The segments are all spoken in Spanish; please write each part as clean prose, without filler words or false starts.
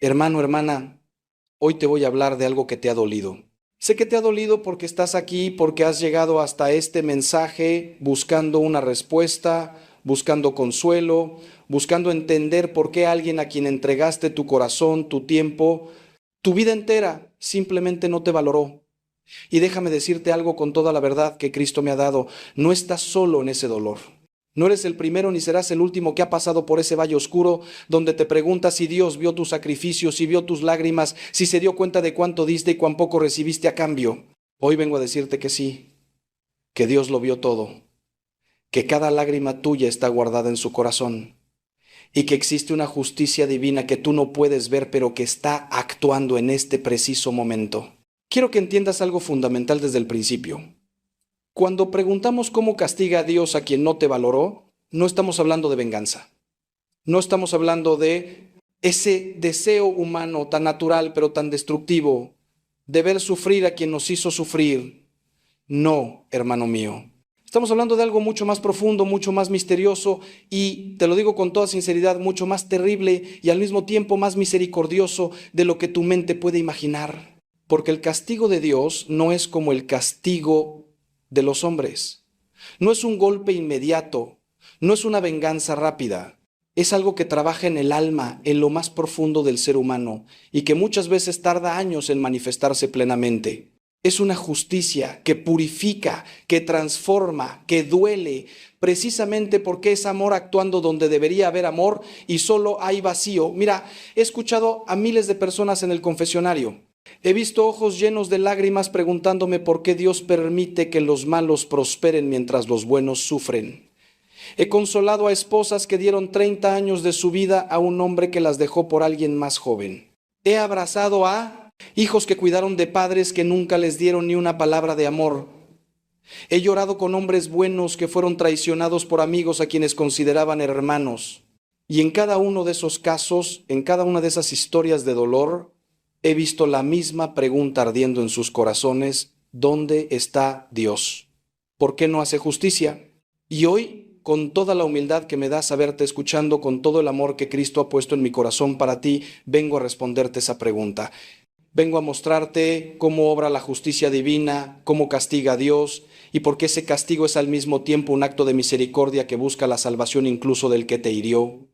Hermano, hermana, hoy te voy a hablar de algo que te ha dolido. Sé que te ha dolido porque estás aquí, porque has llegado hasta este mensaje buscando una respuesta, buscando consuelo, buscando entender por qué alguien a quien entregaste tu corazón, tu tiempo, tu vida entera, simplemente no te valoró. Y déjame decirte algo con toda la verdad que Cristo me ha dado. No estás solo en ese dolor. No eres el primero ni serás el último que ha pasado por ese valle oscuro donde te preguntas si Dios vio tus sacrificios, si vio tus lágrimas, si se dio cuenta de cuánto diste y cuán poco recibiste a cambio. Hoy vengo a decirte que sí, que Dios lo vio todo, que cada lágrima tuya está guardada en su corazón y que existe una justicia divina que tú no puedes ver, pero que está actuando en este preciso momento. Quiero que entiendas algo fundamental desde el principio. Cuando preguntamos cómo castiga a Dios a quien no te valoró, no estamos hablando de venganza. No estamos hablando de ese deseo humano tan natural pero tan destructivo de ver sufrir a quien nos hizo sufrir. No, hermano mío. Estamos hablando de algo mucho más profundo, mucho más misterioso y, te lo digo con toda sinceridad, mucho más terrible y al mismo tiempo más misericordioso de lo que tu mente puede imaginar. Porque el castigo de Dios no es como el castigo de los hombres. No es un golpe inmediato, no es una venganza rápida. Es algo que trabaja en el alma, en lo más profundo del ser humano y que muchas veces tarda años en manifestarse plenamente. Es una justicia que purifica, que transforma, que duele, precisamente porque es amor actuando donde debería haber amor y solo hay vacío. Mira, he escuchado a miles de personas en el confesionario. He visto ojos llenos de lágrimas preguntándome por qué Dios permite que los malos prosperen mientras los buenos sufren. He consolado a esposas que dieron 30 años de su vida a un hombre que las dejó por alguien más joven. He abrazado a hijos que cuidaron de padres que nunca les dieron ni una palabra de amor. He llorado con hombres buenos que fueron traicionados por amigos a quienes consideraban hermanos. Y en cada uno de esos casos, en cada una de esas historias de dolor, he visto la misma pregunta ardiendo en sus corazones: ¿dónde está Dios? ¿Por qué no hace justicia? Y hoy, con toda la humildad que me da saberte escuchando, con todo el amor que Cristo ha puesto en mi corazón para ti, vengo a responderte esa pregunta. Vengo a mostrarte cómo obra la justicia divina, cómo castiga a Dios y por qué ese castigo es al mismo tiempo un acto de misericordia que busca la salvación incluso del que te hirió.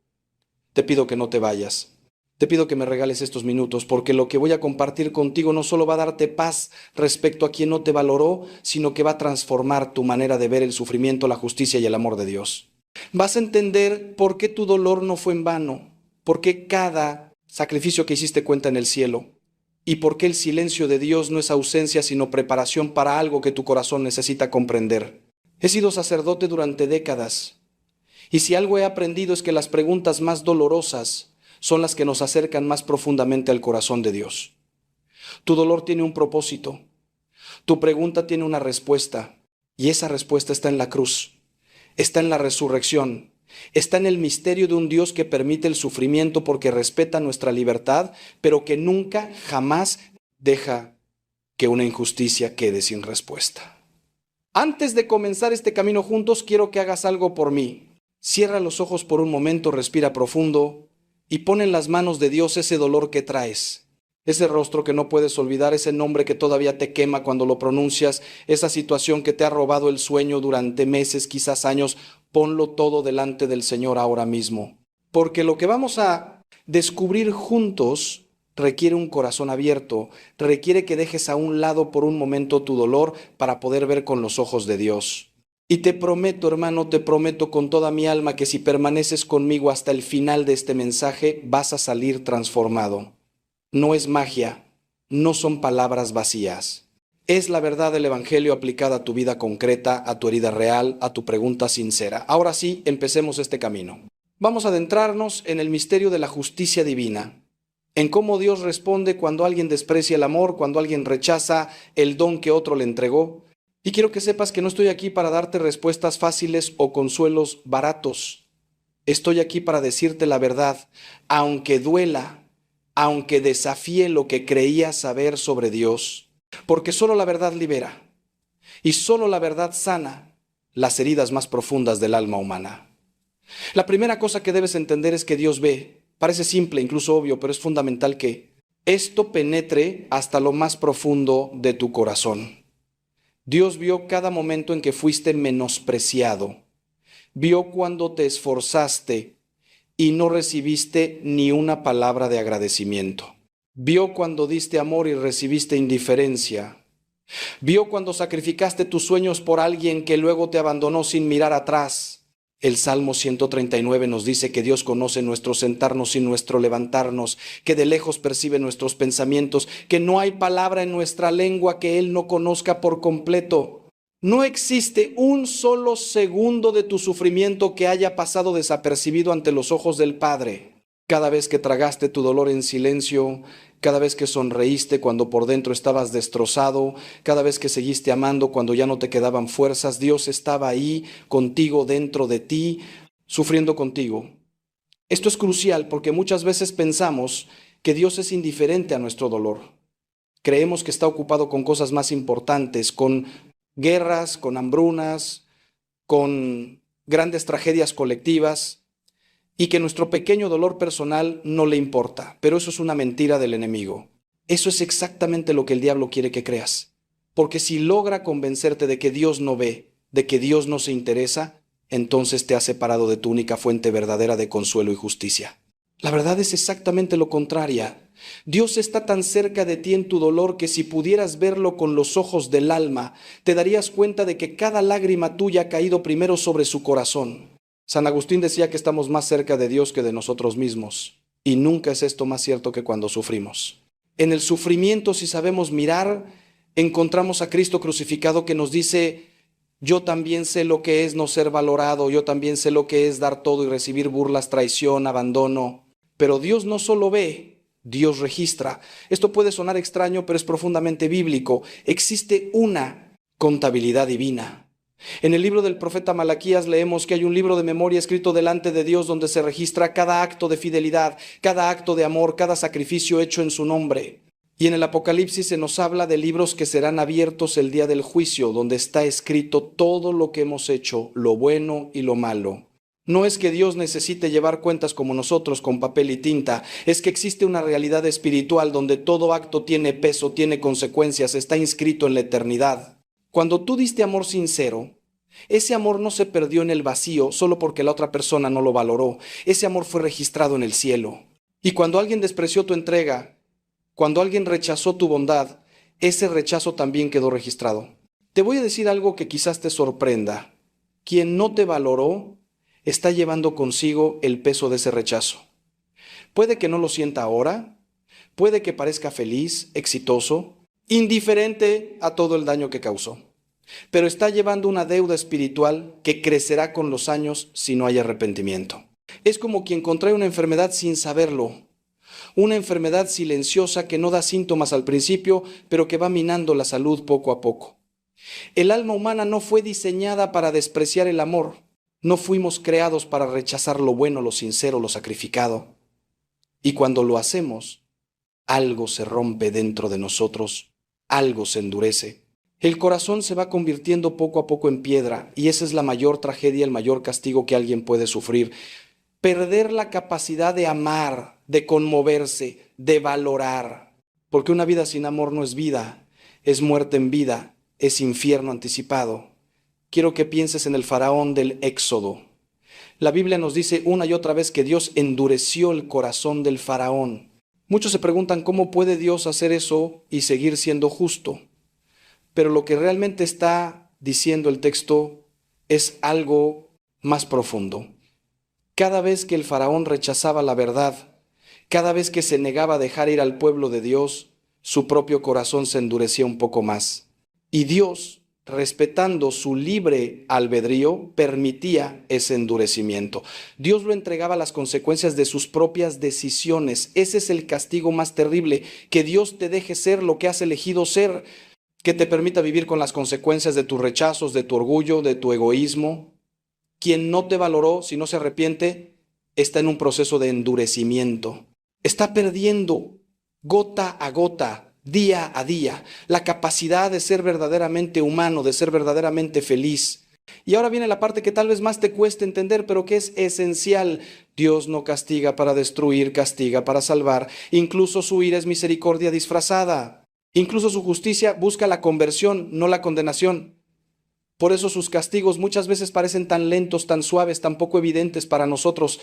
Te pido que no te vayas. Te pido que me regales estos minutos porque lo que voy a compartir contigo no solo va a darte paz respecto a quien no te valoró, sino que va a transformar tu manera de ver el sufrimiento, la justicia y el amor de Dios. Vas a entender por qué tu dolor no fue en vano, por qué cada sacrificio que hiciste cuenta en el cielo y por qué el silencio de Dios no es ausencia sino preparación para algo que tu corazón necesita comprender. He sido sacerdote durante décadas y si algo he aprendido es que las preguntas más dolorosas son las que nos acercan más profundamente al corazón de Dios. Tu dolor tiene un propósito, tu pregunta tiene una respuesta, y esa respuesta está en la cruz, está en la resurrección, está en el misterio de un Dios que permite el sufrimiento porque respeta nuestra libertad, pero que nunca, jamás deja que una injusticia quede sin respuesta. Antes de comenzar este camino juntos, quiero que hagas algo por mí. Cierra los ojos por un momento, respira profundo, y pon en las manos de Dios ese dolor que traes, ese rostro que no puedes olvidar, ese nombre que todavía te quema cuando lo pronuncias, esa situación que te ha robado el sueño durante meses, quizás años. Ponlo todo delante del Señor ahora mismo. Porque lo que vamos a descubrir juntos requiere un corazón abierto, requiere que dejes a un lado por un momento tu dolor para poder ver con los ojos de Dios. Y te prometo, hermano, te prometo con toda mi alma que si permaneces conmigo hasta el final de este mensaje, vas a salir transformado. No es magia, no son palabras vacías. Es la verdad del Evangelio aplicada a tu vida concreta, a tu herida real, a tu pregunta sincera. Ahora sí, empecemos este camino. Vamos a adentrarnos en el misterio de la justicia divina, en cómo Dios responde cuando alguien desprecia el amor, cuando alguien rechaza el don que otro le entregó. Y quiero que sepas que no estoy aquí para darte respuestas fáciles o consuelos baratos. Estoy aquí para decirte la verdad, aunque duela, aunque desafíe lo que creías saber sobre Dios, porque solo la verdad libera y solo la verdad sana las heridas más profundas del alma humana. La primera cosa que debes entender es que Dios ve Parece simple, incluso obvio, pero es fundamental que esto penetre hasta lo más profundo de tu corazón. Dios vio cada momento en que fuiste menospreciado. Vio cuando te esforzaste y no recibiste ni una palabra de agradecimiento. Vio cuando diste amor y recibiste indiferencia. Vio cuando sacrificaste tus sueños por alguien que luego te abandonó sin mirar atrás. El Salmo 139 nos dice que Dios conoce nuestro sentarnos y nuestro levantarnos, que de lejos percibe nuestros pensamientos, que no hay palabra en nuestra lengua que Él no conozca por completo. No existe un solo segundo de tu sufrimiento que haya pasado desapercibido ante los ojos del Padre. Cada vez que tragaste tu dolor en silencio, cada vez que sonreíste cuando por dentro estabas destrozado, cada vez que seguiste amando cuando ya no te quedaban fuerzas, Dios estaba ahí contigo, dentro de ti, sufriendo contigo. Esto es crucial porque muchas veces pensamos que Dios es indiferente a nuestro dolor. Creemos que está ocupado con cosas más importantes, con guerras, con hambrunas, con grandes tragedias colectivas, y que nuestro pequeño dolor personal no le importa. Pero eso es una mentira del enemigo. Eso es exactamente lo que el diablo quiere que creas. Porque si logra convencerte de que Dios no ve, de que Dios no se interesa, entonces te ha separado de tu única fuente verdadera de consuelo y justicia. La verdad es exactamente lo contrario. Dios está tan cerca de ti en tu dolor que si pudieras verlo con los ojos del alma, te darías cuenta de que cada lágrima tuya ha caído primero sobre su corazón. San Agustín decía que estamos más cerca de Dios que de nosotros mismos, y nunca es esto más cierto que cuando sufrimos. En el sufrimiento, si sabemos mirar, encontramos a Cristo crucificado que nos dice: yo también sé lo que es no ser valorado, yo también sé lo que es dar todo y recibir burlas, traición, abandono. Pero Dios no solo ve, Dios registra. Esto puede sonar extraño, pero es profundamente bíblico. Existe una contabilidad divina. En el libro del profeta Malaquías leemos que hay un libro de memoria escrito delante de Dios donde se registra cada acto de fidelidad, cada acto de amor, cada sacrificio hecho en su nombre. Y en el Apocalipsis se nos habla de libros que serán abiertos el día del juicio, donde está escrito todo lo que hemos hecho, lo bueno y lo malo. No es que Dios necesite llevar cuentas como nosotros con papel y tinta, es que existe una realidad espiritual donde todo acto tiene peso, tiene consecuencias, está inscrito en la eternidad. Cuando tú diste amor sincero, ese amor no se perdió en el vacío solo porque la otra persona no lo valoró. Ese amor fue registrado en el cielo. Y cuando alguien despreció tu entrega, cuando alguien rechazó tu bondad, ese rechazo también quedó registrado. Te voy a decir algo que quizás te sorprenda. Quien no te valoró está llevando consigo el peso de ese rechazo. Puede que no lo sienta ahora, puede que parezca feliz, exitoso, indiferente a todo el daño que causó, pero está llevando una deuda espiritual que crecerá con los años si no hay arrepentimiento. Es como quien contrae una enfermedad sin saberlo, una enfermedad silenciosa que no da síntomas al principio, pero que va minando la salud poco a poco. El alma humana no fue diseñada para despreciar el amor, no fuimos creados para rechazar lo bueno, lo sincero, lo sacrificado. Y cuando lo hacemos, algo se rompe dentro de nosotros, algo se endurece. El corazón se va convirtiendo poco a poco en piedra y esa es la mayor tragedia, el mayor castigo que alguien puede sufrir. Perder la capacidad de amar, de conmoverse, de valorar. Porque una vida sin amor no es vida, es muerte en vida, es infierno anticipado. Quiero que pienses en el faraón del Éxodo. La Biblia nos dice una y otra vez que Dios endureció el corazón del faraón. Muchos se preguntan cómo puede Dios hacer eso y seguir siendo justo. Pero lo que realmente está diciendo el texto es algo más profundo. Cada vez que el faraón rechazaba la verdad, cada vez que se negaba a dejar ir al pueblo de Dios, su propio corazón se endurecía un poco más. Y Dios, respetando su libre albedrío, permitía ese endurecimiento. Dios lo entregaba a las consecuencias de sus propias decisiones. Ese es el castigo más terrible, que Dios te deje ser lo que has elegido ser, que te permita vivir con las consecuencias de tus rechazos, de tu orgullo, de tu egoísmo. Quien no te valoró, si no se arrepiente, está en un proceso de endurecimiento. Está perdiendo gota a gota, día a día, la capacidad de ser verdaderamente humano, de ser verdaderamente feliz. Y ahora viene la parte que tal vez más te cueste entender, pero que es esencial. Dios no castiga para destruir, castiga para salvar. Incluso su ira es misericordia disfrazada. Incluso su justicia busca la conversión, no la condenación. Por eso sus castigos muchas veces parecen tan lentos, tan suaves, tan poco evidentes para nosotros,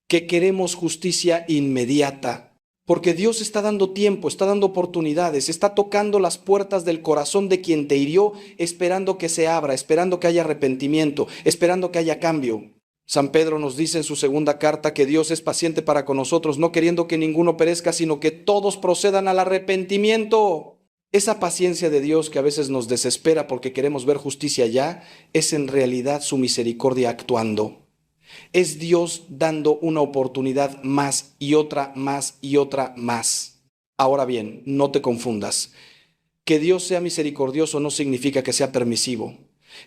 que queremos justicia inmediata. Porque Dios está dando tiempo, está dando oportunidades, está tocando las puertas del corazón de quien te hirió, esperando que se abra, esperando que haya arrepentimiento, esperando que haya cambio. San Pedro nos dice en su segunda carta que Dios es paciente para con nosotros, no queriendo que ninguno perezca, sino que todos procedan al arrepentimiento. Esa paciencia de Dios que a veces nos desespera porque queremos ver justicia ya, es en realidad su misericordia actuando. Es Dios dando una oportunidad más y otra más y otra más. Ahora bien, no te confundas. Que Dios sea misericordioso no significa que sea permisivo.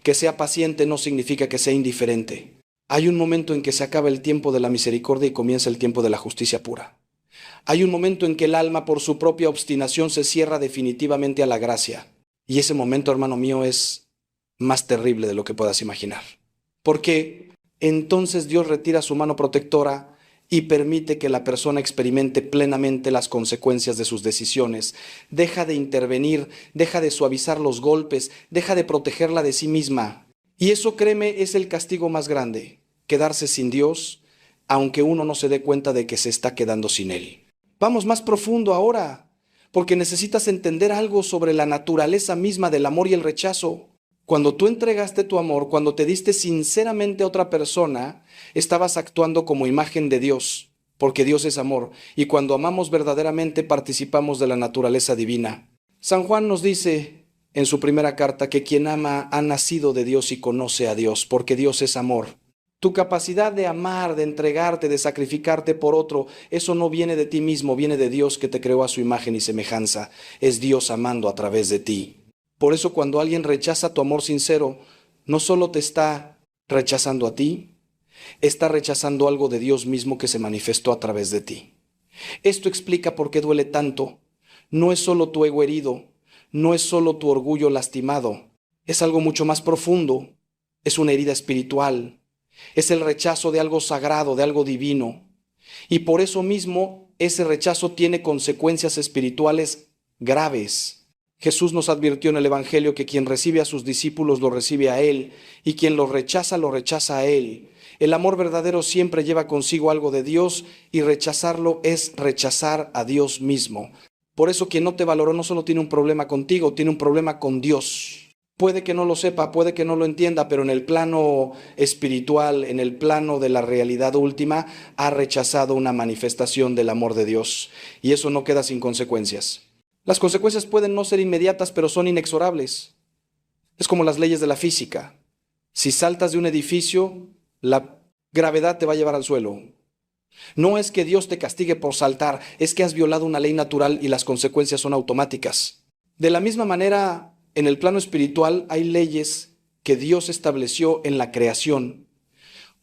Que sea paciente no significa que sea indiferente. Hay un momento en que se acaba el tiempo de la misericordia y comienza el tiempo de la justicia pura. Hay un momento en que el alma por su propia obstinación se cierra definitivamente a la gracia. Y ese momento, hermano mío, es más terrible de lo que puedas imaginar. Porque entonces Dios retira su mano protectora y permite que la persona experimente plenamente las consecuencias de sus decisiones. Deja de intervenir, deja de suavizar los golpes, deja de protegerla de sí misma. Y eso, créeme, es el castigo más grande, quedarse sin Dios, aunque uno no se dé cuenta de que se está quedando sin Él. Vamos más profundo ahora, porque necesitas entender algo sobre la naturaleza misma del amor y el rechazo. Cuando tú entregaste tu amor, cuando te diste sinceramente a otra persona, estabas actuando como imagen de Dios, porque Dios es amor, y cuando amamos verdaderamente participamos de la naturaleza divina. San Juan nos dice en su primera carta que quien ama ha nacido de Dios y conoce a Dios, porque Dios es amor. Tu capacidad de amar, de entregarte, de sacrificarte por otro, eso no viene de ti mismo, viene de Dios que te creó a su imagen y semejanza. Es Dios amando a través de ti. Por eso cuando alguien rechaza tu amor sincero, no solo te está rechazando a ti, está rechazando algo de Dios mismo que se manifestó a través de ti. Esto explica por qué duele tanto. No es solo tu ego herido, no es solo tu orgullo lastimado, es algo mucho más profundo, es una herida espiritual. Es el rechazo de algo sagrado, de algo divino. Y por eso mismo ese rechazo tiene consecuencias espirituales graves. Jesús nos advirtió en el Evangelio que quien recibe a sus discípulos lo recibe a Él, y quien lo rechaza a Él. El amor verdadero siempre lleva consigo algo de Dios, y rechazarlo es rechazar a Dios mismo. Por eso quien no te valoró no solo tiene un problema contigo, tiene un problema con Dios. Puede que no lo sepa, puede que no lo entienda, pero en el plano espiritual, en el plano de la realidad última, ha rechazado una manifestación del amor de Dios. Y eso no queda sin consecuencias. Las consecuencias pueden no ser inmediatas, pero son inexorables. Es como las leyes de la física. Si saltas de un edificio, la gravedad te va a llevar al suelo. No es que Dios te castigue por saltar, es que has violado una ley natural y las consecuencias son automáticas. De la misma manera, en el plano espiritual hay leyes que Dios estableció en la creación.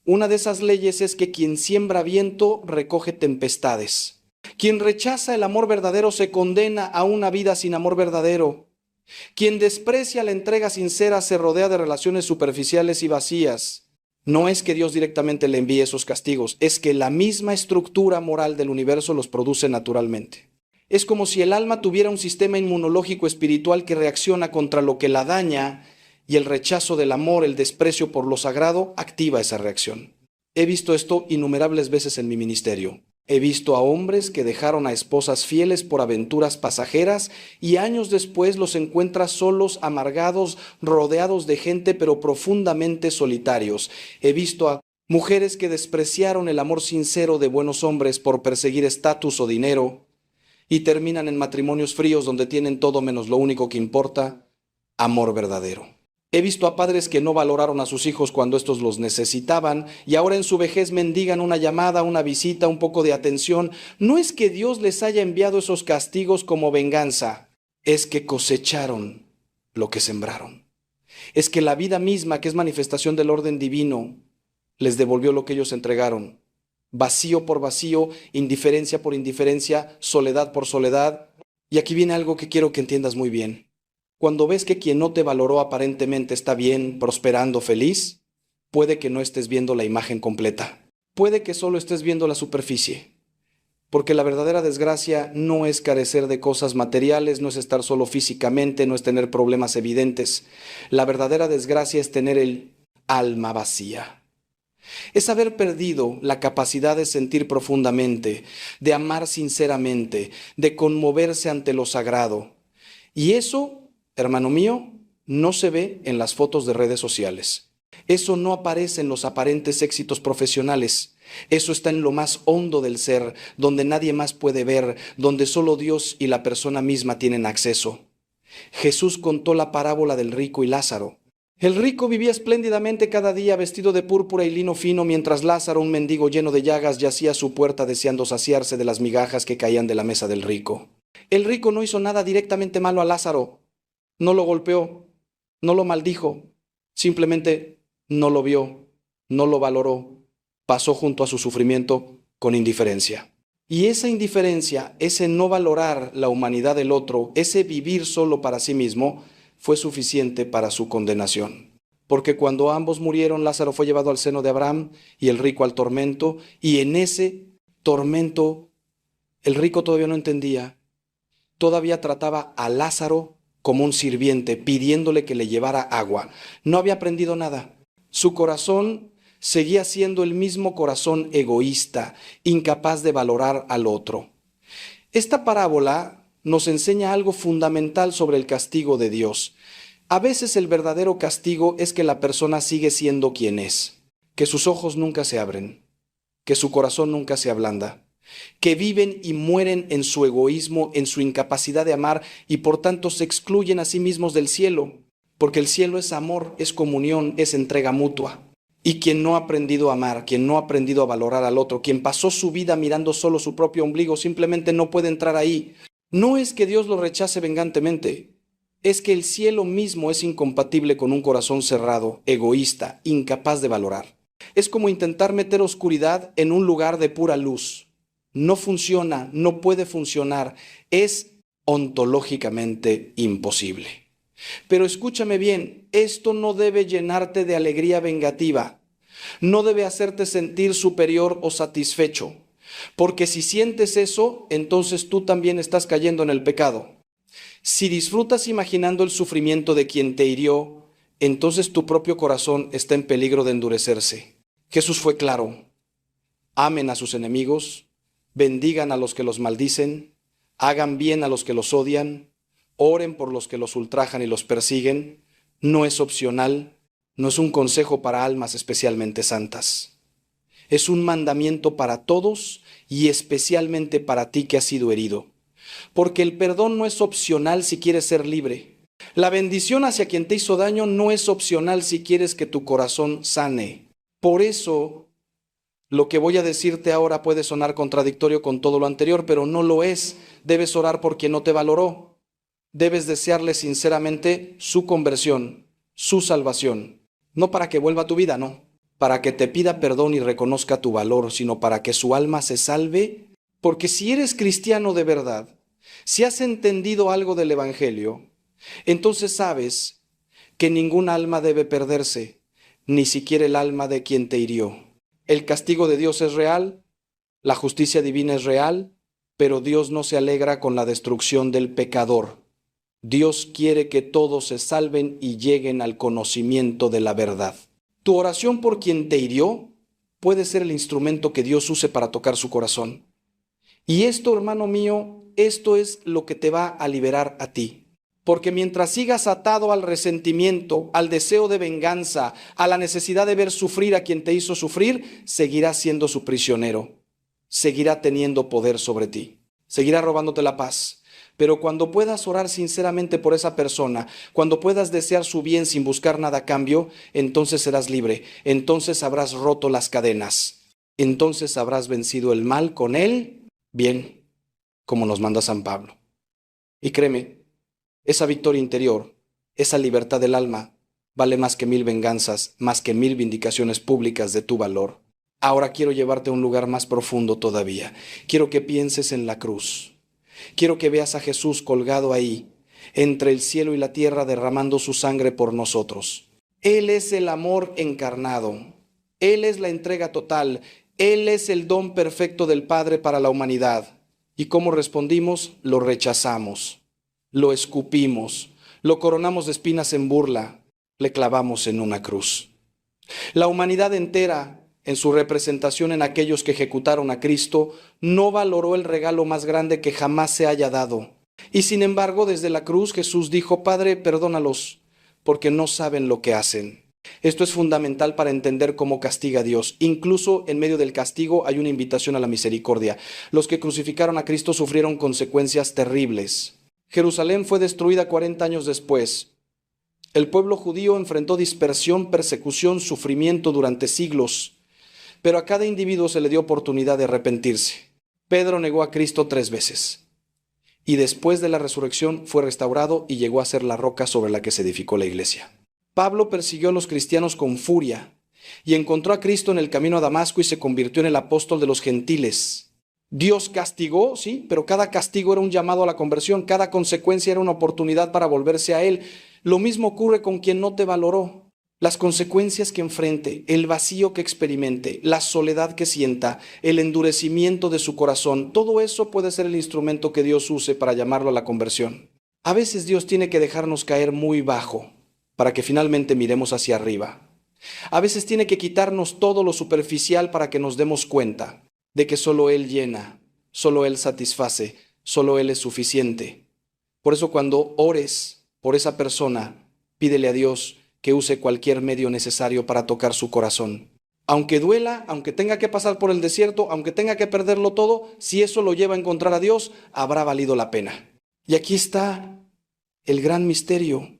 Una de esas leyes es que quien siembra viento recoge tempestades. Quien rechaza el amor verdadero se condena a una vida sin amor verdadero. Quien desprecia la entrega sincera se rodea de relaciones superficiales y vacías. No es que Dios directamente le envíe esos castigos, es que la misma estructura moral del universo los produce naturalmente. Es como si el alma tuviera un sistema inmunológico espiritual que reacciona contra lo que la daña, y el rechazo del amor, el desprecio por lo sagrado, activa esa reacción. He visto esto innumerables veces en mi ministerio. He visto a hombres que dejaron a esposas fieles por aventuras pasajeras y años después los encuentras solos, amargados, rodeados de gente, pero profundamente solitarios. He visto a mujeres que despreciaron el amor sincero de buenos hombres por perseguir estatus o dinero y terminan en matrimonios fríos donde tienen todo menos lo único que importa, amor verdadero. He visto a padres que no valoraron a sus hijos cuando estos los necesitaban y ahora en su vejez mendigan una llamada, una visita, un poco de atención. No es que Dios les haya enviado esos castigos como venganza, es que cosecharon lo que sembraron. Es que la vida misma, que es manifestación del orden divino, les devolvió lo que ellos entregaron. Vacío por vacío, indiferencia por indiferencia, soledad por soledad. Y aquí viene algo que quiero que entiendas muy bien. Cuando ves que quien no te valoró aparentemente está bien, prosperando, feliz, puede que no estés viendo la imagen completa. Puede que solo estés viendo la superficie. Porque la verdadera desgracia no es carecer de cosas materiales, no es estar solo físicamente, no es tener problemas evidentes. La verdadera desgracia es tener el alma vacía. Es haber perdido la capacidad de sentir profundamente, de amar sinceramente, de conmoverse ante lo sagrado. Y eso, hermano mío, no se ve en las fotos de redes sociales. Eso no aparece en los aparentes éxitos profesionales. Eso está en lo más hondo del ser, donde nadie más puede ver, donde solo Dios y la persona misma tienen acceso. Jesús contó la parábola del rico y Lázaro. El rico vivía espléndidamente cada día vestido de púrpura y lino fino, mientras Lázaro, un mendigo lleno de llagas, yacía a su puerta deseando saciarse de las migajas que caían de la mesa del rico. El rico no hizo nada directamente malo a Lázaro. No lo golpeó, no lo maldijo, simplemente no lo vio, no lo valoró. Pasó junto a su sufrimiento con indiferencia. Y esa indiferencia, ese no valorar la humanidad del otro, ese vivir solo para sí mismo, fue suficiente para su condenación. Porque cuando ambos murieron, Lázaro fue llevado al seno de Abraham y el rico al tormento, y en ese tormento el rico todavía no entendía, todavía trataba a Lázaro como un sirviente, pidiéndole que le llevara agua. No había aprendido nada. Su corazón seguía siendo el mismo corazón egoísta, incapaz de valorar al otro. Esta parábola nos enseña algo fundamental sobre el castigo de Dios. A veces el verdadero castigo es que la persona sigue siendo quien es, que sus ojos nunca se abren, que su corazón nunca se ablanda, que viven y mueren en su egoísmo, en su incapacidad de amar y por tanto se excluyen a sí mismos del cielo, porque el cielo es amor, es comunión, es entrega mutua. Y quien no ha aprendido a amar, quien no ha aprendido a valorar al otro, quien pasó su vida mirando solo su propio ombligo, simplemente no puede entrar ahí. No es que Dios lo rechace vengantemente, es que el cielo mismo es incompatible con un corazón cerrado, egoísta, incapaz de valorar. Es como intentar meter oscuridad en un lugar de pura luz. No funciona, no puede funcionar, es ontológicamente imposible. Pero escúchame bien, esto no debe llenarte de alegría vengativa, no debe hacerte sentir superior o satisfecho, porque si sientes eso, entonces tú también estás cayendo en el pecado. Si disfrutas imaginando el sufrimiento de quien te hirió, entonces tu propio corazón está en peligro de endurecerse. Jesús fue claro: amen a sus enemigos, bendigan a los que los maldicen, hagan bien a los que los odian, oren por los que los ultrajan y los persiguen. No es opcional, no es un consejo para almas especialmente santas. Es un mandamiento para todos y especialmente para ti que has sido herido. Porque el perdón no es opcional si quieres ser libre. La bendición hacia quien te hizo daño no es opcional si quieres que tu corazón sane. Por eso, lo que voy a decirte ahora puede sonar contradictorio con todo lo anterior, pero no lo es. Debes orar por quien no te valoró. Debes desearle sinceramente su conversión, su salvación. No para que vuelva a tu vida, no. Para que te pida perdón y reconozca tu valor, sino para que su alma se salve. Porque si eres cristiano de verdad, si has entendido algo del Evangelio, entonces sabes que ningún alma debe perderse, ni siquiera el alma de quien te hirió. El castigo de Dios es real, la justicia divina es real, pero Dios no se alegra con la destrucción del pecador. Dios quiere que todos se salven y lleguen al conocimiento de la verdad. Tu oración por quien te hirió puede ser el instrumento que Dios use para tocar su corazón. Y esto, hermano mío, esto es lo que te va a liberar a ti. Porque mientras sigas atado al resentimiento, al deseo de venganza, a la necesidad de ver sufrir a quien te hizo sufrir, seguirás siendo su prisionero. Seguirá teniendo poder sobre ti. Seguirá robándote la paz. Pero cuando puedas orar sinceramente por esa persona, cuando puedas desear su bien sin buscar nada a cambio, entonces serás libre. Entonces habrás roto las cadenas. Entonces habrás vencido el mal con él, bien, como nos manda San Pablo. Y créeme, esa victoria interior, esa libertad del alma, vale más que 1000 venganzas, más que 1000 vindicaciones públicas de tu valor. Ahora quiero llevarte a un lugar más profundo todavía. Quiero que pienses en la cruz. Quiero que veas a Jesús colgado ahí, entre el cielo y la tierra, derramando su sangre por nosotros. Él es el amor encarnado. Él es la entrega total. Él es el don perfecto del Padre para la humanidad. ¿Y cómo respondimos? Lo rechazamos, lo escupimos, lo coronamos de espinas en burla, le clavamos en una cruz. La humanidad entera, en su representación en aquellos que ejecutaron a Cristo, no valoró el regalo más grande que jamás se haya dado. Y sin embargo, desde la cruz Jesús dijo: Padre, perdónalos, porque no saben lo que hacen. Esto es fundamental para entender cómo castiga a Dios. Incluso en medio del castigo hay una invitación a la misericordia. Los que crucificaron a Cristo sufrieron consecuencias terribles. Jerusalén fue destruida 40 años después. El pueblo judío enfrentó dispersión, persecución, sufrimiento durante siglos, pero a cada individuo se le dio oportunidad de arrepentirse. Pedro negó a Cristo 3 veces, y después de la resurrección fue restaurado y llegó a ser la roca sobre la que se edificó la iglesia. Pablo persiguió a los cristianos con furia y encontró a Cristo en el camino a Damasco y se convirtió en el apóstol de los gentiles. Dios castigó, sí, pero cada castigo era un llamado a la conversión, cada consecuencia era una oportunidad para volverse a Él. Lo mismo ocurre con quien no te valoró. Las consecuencias que enfrente, el vacío que experimente, la soledad que sienta, el endurecimiento de su corazón, todo eso puede ser el instrumento que Dios use para llamarlo a la conversión. A veces Dios tiene que dejarnos caer muy bajo para que finalmente miremos hacia arriba. A veces tiene que quitarnos todo lo superficial para que nos demos cuenta de que solo Él llena, solo Él satisface, solo Él es suficiente. Por eso cuando ores por esa persona, pídele a Dios que use cualquier medio necesario para tocar su corazón. Aunque duela, aunque tenga que pasar por el desierto, aunque tenga que perderlo todo, si eso lo lleva a encontrar a Dios, habrá valido la pena. Y aquí está el gran misterio.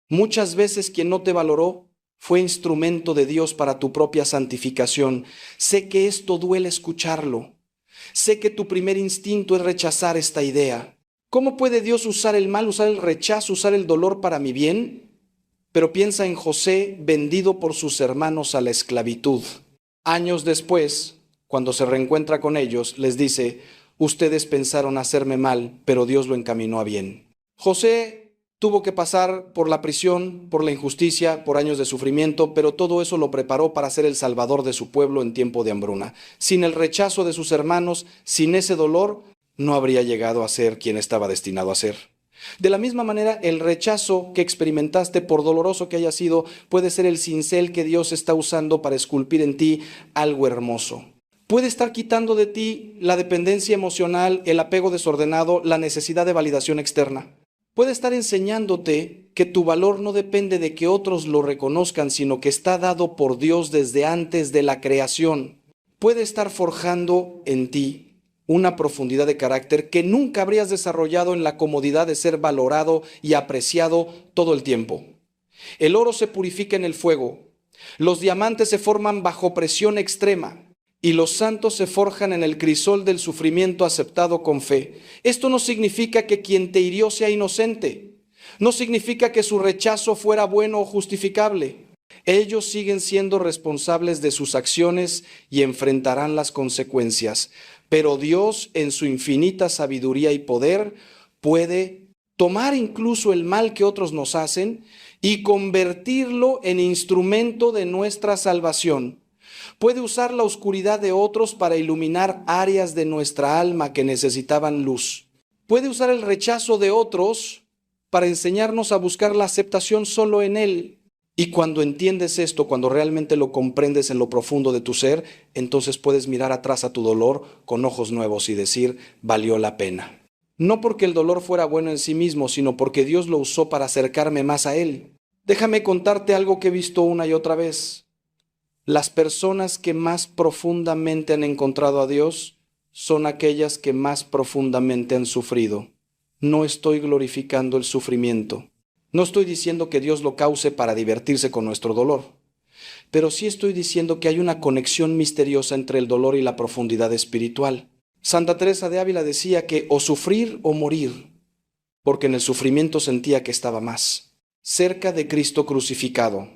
Muchas veces quien no te valoró fue instrumento de Dios para tu propia santificación. Sé que esto duele escucharlo. Sé que tu primer instinto es rechazar esta idea. ¿Cómo puede Dios usar el mal, usar el rechazo, usar el dolor para mi bien? Pero piensa en José vendido por sus hermanos a la esclavitud. Años después, cuando se reencuentra con ellos, les dice: ustedes pensaron hacerme mal, pero Dios lo encaminó a bien. José tuvo que pasar por la prisión, por la injusticia, por años de sufrimiento, pero todo eso lo preparó para ser el salvador de su pueblo en tiempo de hambruna. Sin el rechazo de sus hermanos, sin ese dolor, no habría llegado a ser quien estaba destinado a ser. De la misma manera, el rechazo que experimentaste, por doloroso que haya sido, puede ser el cincel que Dios está usando para esculpir en ti algo hermoso. Puede estar quitando de ti la dependencia emocional, el apego desordenado, la necesidad de validación externa. Puede estar enseñándote que tu valor no depende de que otros lo reconozcan, sino que está dado por Dios desde antes de la creación. Puede estar forjando en ti una profundidad de carácter que nunca habrías desarrollado en la comodidad de ser valorado y apreciado todo el tiempo. El oro se purifica en el fuego, los diamantes se forman bajo presión extrema y los santos se forjan en el crisol del sufrimiento aceptado con fe. Esto no significa que quien te hirió sea inocente, no significa que su rechazo fuera bueno o justificable. Ellos siguen siendo responsables de sus acciones y enfrentarán las consecuencias. Pero Dios, en su infinita sabiduría y poder, puede tomar incluso el mal que otros nos hacen y convertirlo en instrumento de nuestra salvación. Puede usar la oscuridad de otros para iluminar áreas de nuestra alma que necesitaban luz. Puede usar el rechazo de otros para enseñarnos a buscar la aceptación solo en Él. Y cuando entiendes esto, cuando realmente lo comprendes en lo profundo de tu ser, entonces puedes mirar atrás a tu dolor con ojos nuevos y decir: valió la pena. No porque el dolor fuera bueno en sí mismo, sino porque Dios lo usó para acercarme más a Él. Déjame contarte algo que he visto una y otra vez. Las personas que más profundamente han encontrado a Dios son aquellas que más profundamente han sufrido. No estoy glorificando el sufrimiento. No estoy diciendo que Dios lo cause para divertirse con nuestro dolor, pero sí estoy diciendo que hay una conexión misteriosa entre el dolor y la profundidad espiritual. Santa Teresa de Ávila decía que o sufrir o morir, porque en el sufrimiento sentía que estaba más cerca de Cristo crucificado.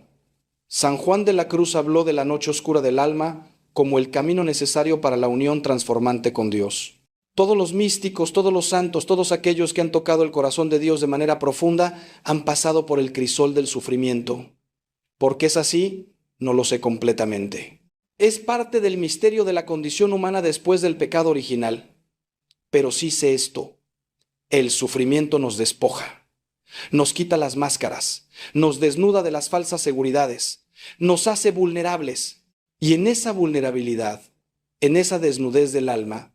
San Juan de la Cruz habló de la noche oscura del alma como el camino necesario para la unión transformante con Dios. Todos los místicos, todos los santos, todos aquellos que han tocado el corazón de Dios de manera profunda, han pasado por el crisol del sufrimiento. ¿Por qué es así? No lo sé completamente. Es parte del misterio de la condición humana después del pecado original. Pero sí sé esto: el sufrimiento nos despoja, nos quita las máscaras, nos desnuda de las falsas seguridades, nos hace vulnerables. Y en esa vulnerabilidad, en esa desnudez del alma,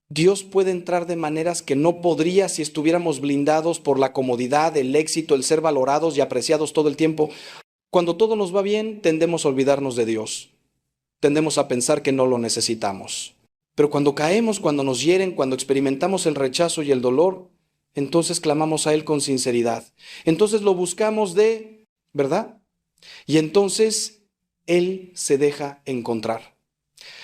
Dios puede entrar de maneras que no podría si estuviéramos blindados por la comodidad, el éxito, el ser valorados y apreciados todo el tiempo. Cuando todo nos va bien, tendemos a olvidarnos de Dios. Tendemos a pensar que no lo necesitamos. Pero cuando caemos, cuando nos hieren, cuando experimentamos el rechazo y el dolor, entonces clamamos a Él con sinceridad. Entonces lo buscamos ¿verdad? Y entonces Él se deja encontrar.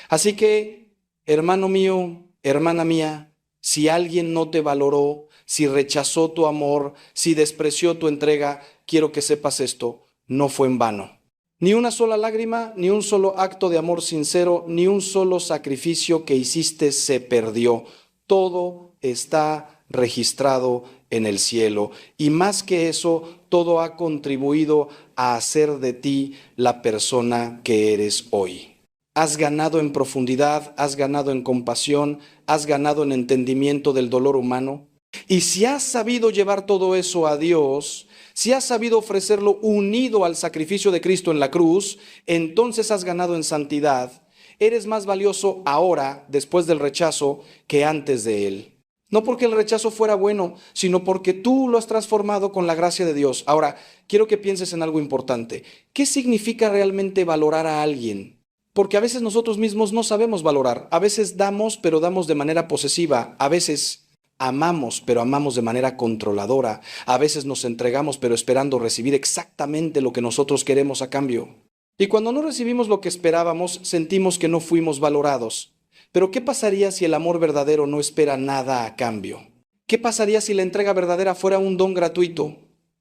Así que, hermano mío, hermana mía, si alguien no te valoró, si rechazó tu amor, si despreció tu entrega, quiero que sepas esto: no fue en vano. Ni una sola lágrima, ni un solo acto de amor sincero, ni un solo sacrificio que hiciste se perdió. Todo está registrado en el cielo. Y más que eso, todo ha contribuido a hacer de ti la persona que eres hoy. Has ganado en profundidad, has ganado en compasión, has ganado en entendimiento del dolor humano. Y si has sabido llevar todo eso a Dios, si has sabido ofrecerlo unido al sacrificio de Cristo en la cruz, entonces has ganado en santidad. Eres más valioso ahora, después del rechazo, que antes de él. No porque el rechazo fuera bueno, sino porque tú lo has transformado con la gracia de Dios. Ahora, quiero que pienses en algo importante. ¿Qué significa realmente valorar a alguien? Porque a veces nosotros mismos no sabemos valorar. A veces damos, pero damos de manera posesiva. A veces amamos, pero amamos de manera controladora. A veces nos entregamos, pero esperando recibir exactamente lo que nosotros queremos a cambio. Y cuando no recibimos lo que esperábamos, sentimos que no fuimos valorados. Pero ¿qué pasaría si el amor verdadero no espera nada a cambio? ¿Qué pasaría si la entrega verdadera fuera un don gratuito,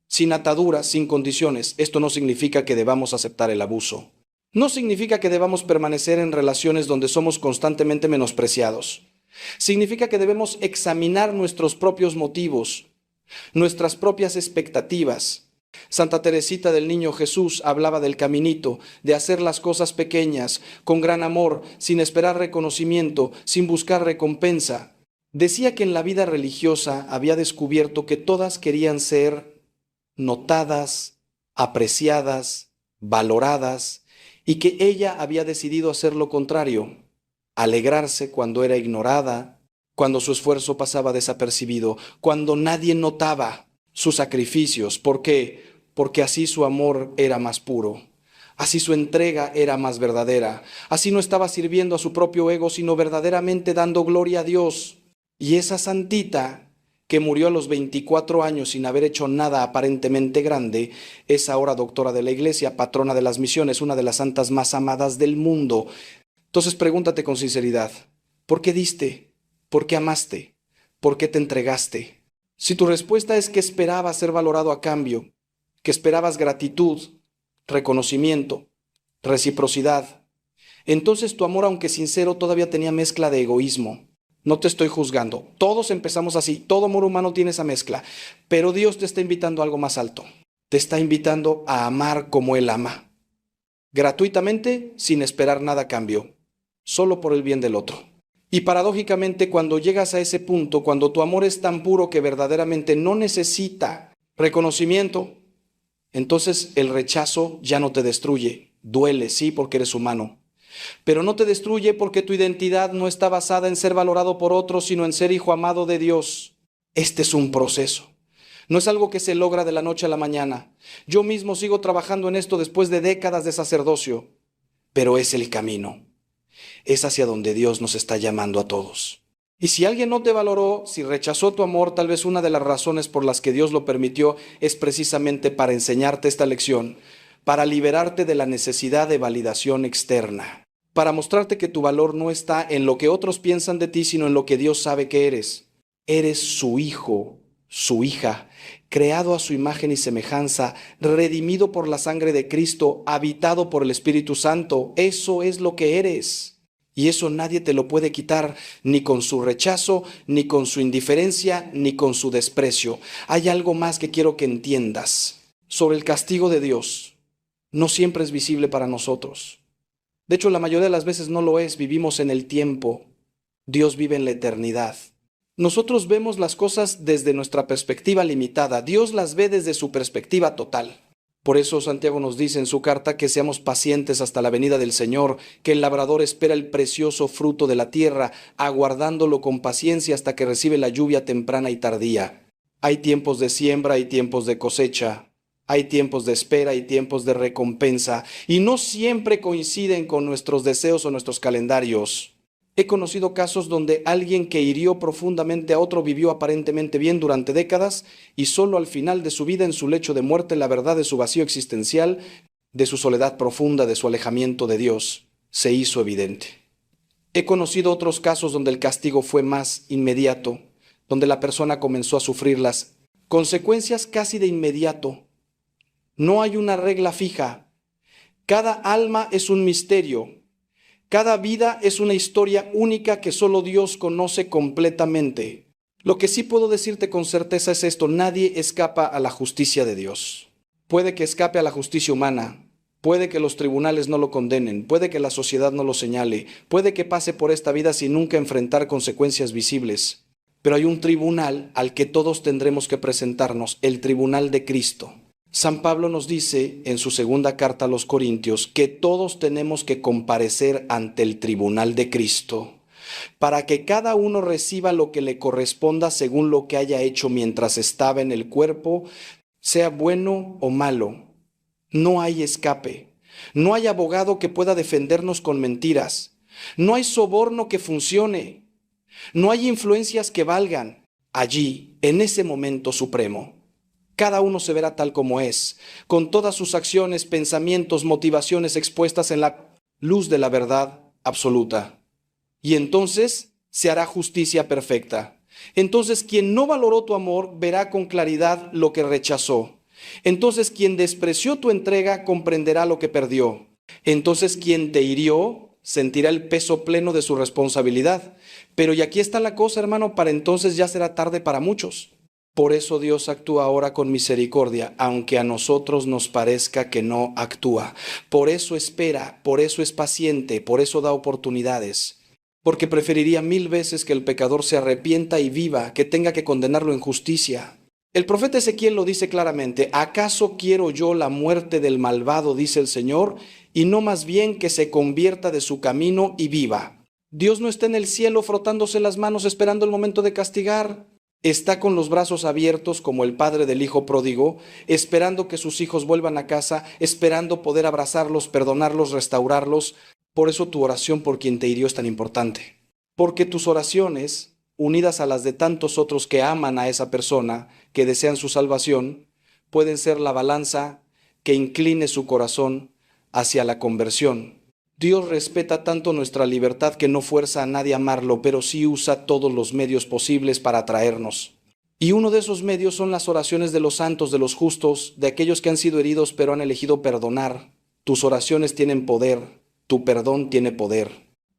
sin ataduras, sin condiciones? Esto no significa que debamos aceptar el abuso. No significa que debamos permanecer en relaciones donde somos constantemente menospreciados. Significa que debemos examinar nuestros propios motivos, nuestras propias expectativas. Santa Teresita del Niño Jesús hablaba del caminito, de hacer las cosas pequeñas, con gran amor, sin esperar reconocimiento, sin buscar recompensa. Decía que en la vida religiosa había descubierto que todas querían ser notadas, apreciadas, valoradas, y que ella había decidido hacer lo contrario: alegrarse cuando era ignorada, cuando su esfuerzo pasaba desapercibido, cuando nadie notaba sus sacrificios. ¿Por qué? Porque así su amor era más puro, así su entrega era más verdadera, así no estaba sirviendo a su propio ego, sino verdaderamente dando gloria a Dios. Y esa santita que murió a los 24 años sin haber hecho nada aparentemente grande, es ahora doctora de la Iglesia, patrona de las misiones, una de las santas más amadas del mundo. Entonces pregúntate con sinceridad: ¿por qué diste? ¿Por qué amaste? ¿Por qué te entregaste? Si tu respuesta es que esperabas ser valorado a cambio, que esperabas gratitud, reconocimiento, reciprocidad, entonces tu amor, aunque sincero, todavía tenía mezcla de egoísmo. No te estoy juzgando. Todos empezamos así. Todo amor humano tiene esa mezcla. Pero Dios te está invitando a algo más alto. Te está invitando a amar como Él ama. Gratuitamente, sin esperar nada a cambio. Solo por el bien del otro. Y paradójicamente, cuando llegas a ese punto, cuando tu amor es tan puro que verdaderamente no necesita reconocimiento, entonces el rechazo ya no te destruye. Duele, sí, porque eres humano. Pero no te destruye porque tu identidad no está basada en ser valorado por otros, sino en ser hijo amado de Dios. Este es un proceso. No es algo que se logra de la noche a la mañana. Yo mismo sigo trabajando en esto después de décadas de sacerdocio, pero es el camino. Es hacia donde Dios nos está llamando a todos. Y si alguien no te valoró, si rechazó tu amor, tal vez una de las razones por las que Dios lo permitió es precisamente para enseñarte esta lección, para liberarte de la necesidad de validación externa, para mostrarte que tu valor no está en lo que otros piensan de ti, sino en lo que Dios sabe que eres. Eres su hijo, su hija, creado a su imagen y semejanza, redimido por la sangre de Cristo, habitado por el Espíritu Santo. Eso es lo que eres. Y eso nadie te lo puede quitar, ni con su rechazo, ni con su indiferencia, ni con su desprecio. Hay algo más que quiero que entiendas sobre el castigo de Dios. No siempre es visible para nosotros. De hecho, la mayoría de las veces no lo es. Vivimos en el tiempo. Dios vive en la eternidad. Nosotros vemos las cosas desde nuestra perspectiva limitada. Dios las ve desde su perspectiva total. Por eso Santiago nos dice en su carta que seamos pacientes hasta la venida del Señor, que el labrador espera el precioso fruto de la tierra, aguardándolo con paciencia hasta que recibe la lluvia temprana y tardía. Hay tiempos de siembra y tiempos de cosecha. Hay tiempos de espera y tiempos de recompensa, y no siempre coinciden con nuestros deseos o nuestros calendarios. He conocido casos donde alguien que hirió profundamente a otro vivió aparentemente bien durante décadas y solo al final de su vida, en su lecho de muerte, la verdad de su vacío existencial, de su soledad profunda, de su alejamiento de Dios, se hizo evidente. He conocido otros casos donde el castigo fue más inmediato, donde la persona comenzó a sufrir las consecuencias casi de inmediato. No hay una regla fija. Cada alma es un misterio. Cada vida es una historia única que solo Dios conoce completamente. Lo que sí puedo decirte con certeza es esto: nadie escapa a la justicia de Dios. Puede que escape a la justicia humana, puede que los tribunales no lo condenen, puede que la sociedad no lo señale, puede que pase por esta vida sin nunca enfrentar consecuencias visibles. Pero hay un tribunal al que todos tendremos que presentarnos, el tribunal de Cristo. San Pablo nos dice en su segunda carta a los Corintios que todos tenemos que comparecer ante el tribunal de Cristo para que cada uno reciba lo que le corresponda según lo que haya hecho mientras estaba en el cuerpo, sea bueno o malo. No hay escape. No hay abogado que pueda defendernos con mentiras. No hay soborno que funcione. No hay influencias que valgan. Allí, en ese momento supremo, cada uno se verá tal como es, con todas sus acciones, pensamientos, motivaciones expuestas en la luz de la verdad absoluta. Y entonces se hará justicia perfecta. Entonces quien no valoró tu amor verá con claridad lo que rechazó. Entonces quien despreció tu entrega comprenderá lo que perdió. Entonces quien te hirió sentirá el peso pleno de su responsabilidad. Pero y aquí está la cosa, hermano, para entonces ya será tarde para muchos. Por eso Dios actúa ahora con misericordia, aunque a nosotros nos parezca que no actúa. Por eso espera, por eso es paciente, por eso da oportunidades. Porque preferiría 1000 veces que el pecador se arrepienta y viva, que tenga que condenarlo en justicia. El profeta Ezequiel lo dice claramente: ¿acaso quiero yo la muerte del malvado, dice el Señor, y no más bien que se convierta de su camino y viva? Dios no está en el cielo frotándose las manos esperando el momento de castigar. Está con los brazos abiertos como el padre del hijo pródigo, esperando que sus hijos vuelvan a casa, esperando poder abrazarlos, perdonarlos, restaurarlos. Por eso tu oración por quien te hirió es tan importante. Porque tus oraciones, unidas a las de tantos otros que aman a esa persona, que desean su salvación, pueden ser la balanza que incline su corazón hacia la conversión. Dios respeta tanto nuestra libertad que no fuerza a nadie a amarlo, pero sí usa todos los medios posibles para atraernos. Y uno de esos medios son las oraciones de los santos, de los justos, de aquellos que han sido heridos pero han elegido perdonar. Tus oraciones tienen poder, tu perdón tiene poder.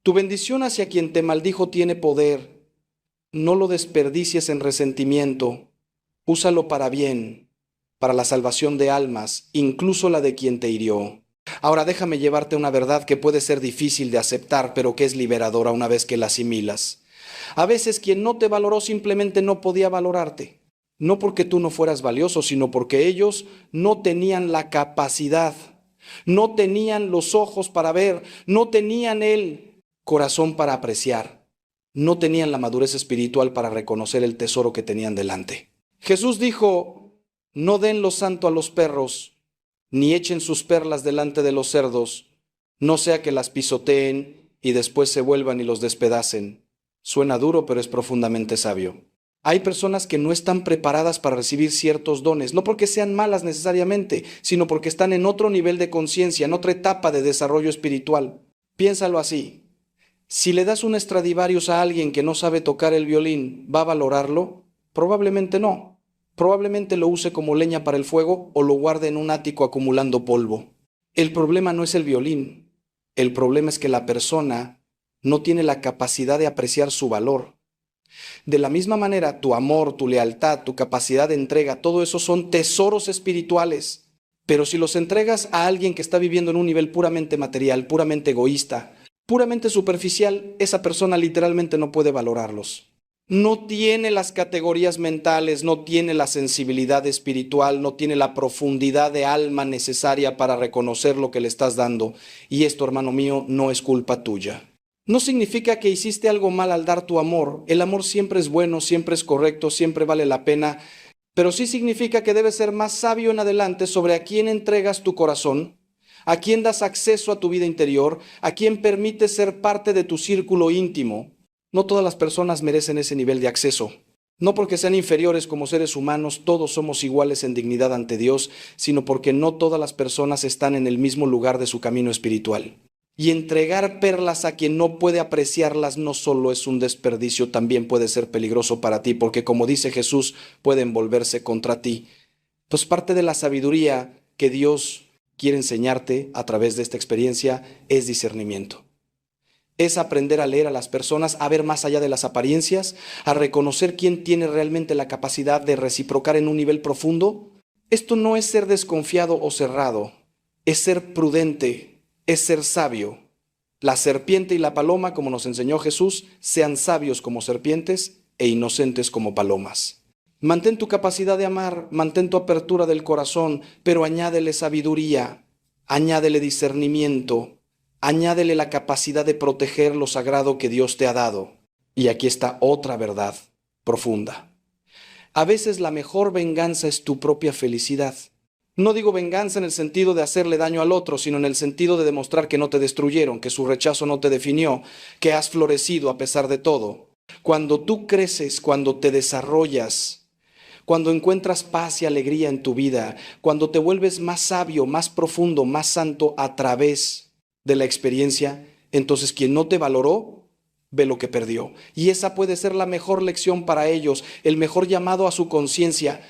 Tu bendición hacia quien te maldijo tiene poder. No lo desperdicies en resentimiento. Úsalo para bien, para la salvación de almas, incluso la de quien te hirió. Ahora déjame llevarte una verdad que puede ser difícil de aceptar, pero que es liberadora una vez que la asimilas. A veces quien no te valoró simplemente no podía valorarte. No porque tú no fueras valioso, sino porque ellos no tenían la capacidad, no tenían los ojos para ver, no tenían el corazón para apreciar, no tenían la madurez espiritual para reconocer el tesoro que tenían delante. Jesús dijo: no den lo santo a los perros, ni echen sus perlas delante de los cerdos, no sea que las pisoteen y después se vuelvan y los despedacen. Suena duro, pero es profundamente sabio. Hay personas que no están preparadas para recibir ciertos dones, no porque sean malas necesariamente, sino porque están en otro nivel de conciencia, en otra etapa de desarrollo espiritual. Piénsalo así: si le das un Stradivarius a alguien que no sabe tocar el violín, ¿va a valorarlo? Probablemente no. Probablemente lo use como leña para el fuego o lo guarde en un ático acumulando polvo. El problema no es el violín. El problema es que la persona no tiene la capacidad de apreciar su valor. De la misma manera, tu amor, tu lealtad, tu capacidad de entrega, todo eso son tesoros espirituales. Pero si los entregas a alguien que está viviendo en un nivel puramente material, puramente egoísta, puramente superficial, esa persona literalmente no puede valorarlos. No tiene las categorías mentales, no tiene la sensibilidad espiritual, no tiene la profundidad de alma necesaria para reconocer lo que le estás dando. Y esto, hermano mío, no es culpa tuya. No significa que hiciste algo mal al dar tu amor. El amor siempre es bueno, siempre es correcto, siempre vale la pena. Pero sí significa que debes ser más sabio en adelante sobre a quién entregas tu corazón, a quién das acceso a tu vida interior, a quién permites ser parte de tu círculo íntimo. No todas las personas merecen ese nivel de acceso. No porque sean inferiores como seres humanos, todos somos iguales en dignidad ante Dios, sino porque no todas las personas están en el mismo lugar de su camino espiritual. Y entregar perlas a quien no puede apreciarlas no solo es un desperdicio, también puede ser peligroso para ti, porque como dice Jesús, pueden volverse contra ti. Entonces, parte de la sabiduría que Dios quiere enseñarte a través de esta experiencia es discernimiento. Es aprender a leer a las personas, a ver más allá de las apariencias, a reconocer quién tiene realmente la capacidad de reciprocar en un nivel profundo. Esto no es ser desconfiado o cerrado, es ser prudente, es ser sabio. La serpiente y la paloma, como nos enseñó Jesús, sean sabios como serpientes e inocentes como palomas. Mantén tu capacidad de amar, mantén tu apertura del corazón, pero añádele sabiduría, añádele discernimiento, añádele la capacidad de proteger lo sagrado que Dios te ha dado. Y aquí está otra verdad profunda. A veces la mejor venganza es tu propia felicidad. No digo venganza en el sentido de hacerle daño al otro, sino en el sentido de demostrar que no te destruyeron, que su rechazo no te definió, que has florecido a pesar de todo. Cuando tú creces, cuando te desarrollas, cuando encuentras paz y alegría en tu vida, cuando te vuelves más sabio, más profundo, más santo a través de la experiencia, entonces quien no te valoró, ve lo que perdió. Y esa puede ser la mejor lección para ellos, el mejor llamado a su conciencia.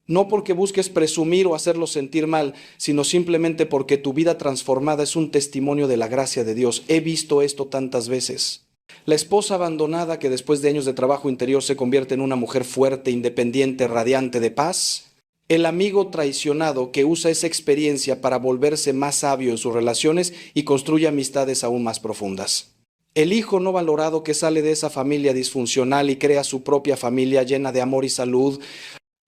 No porque busques presumir o hacerlos sentir mal, sino simplemente porque tu vida transformada es un testimonio de la gracia de Dios. He visto esto tantas veces. La esposa abandonada que después de años de trabajo interior se convierte en una mujer fuerte, independiente, radiante de paz. El amigo traicionado que usa esa experiencia para volverse más sabio en sus relaciones y construye amistades aún más profundas. El hijo no valorado que sale de esa familia disfuncional y crea su propia familia llena de amor y salud.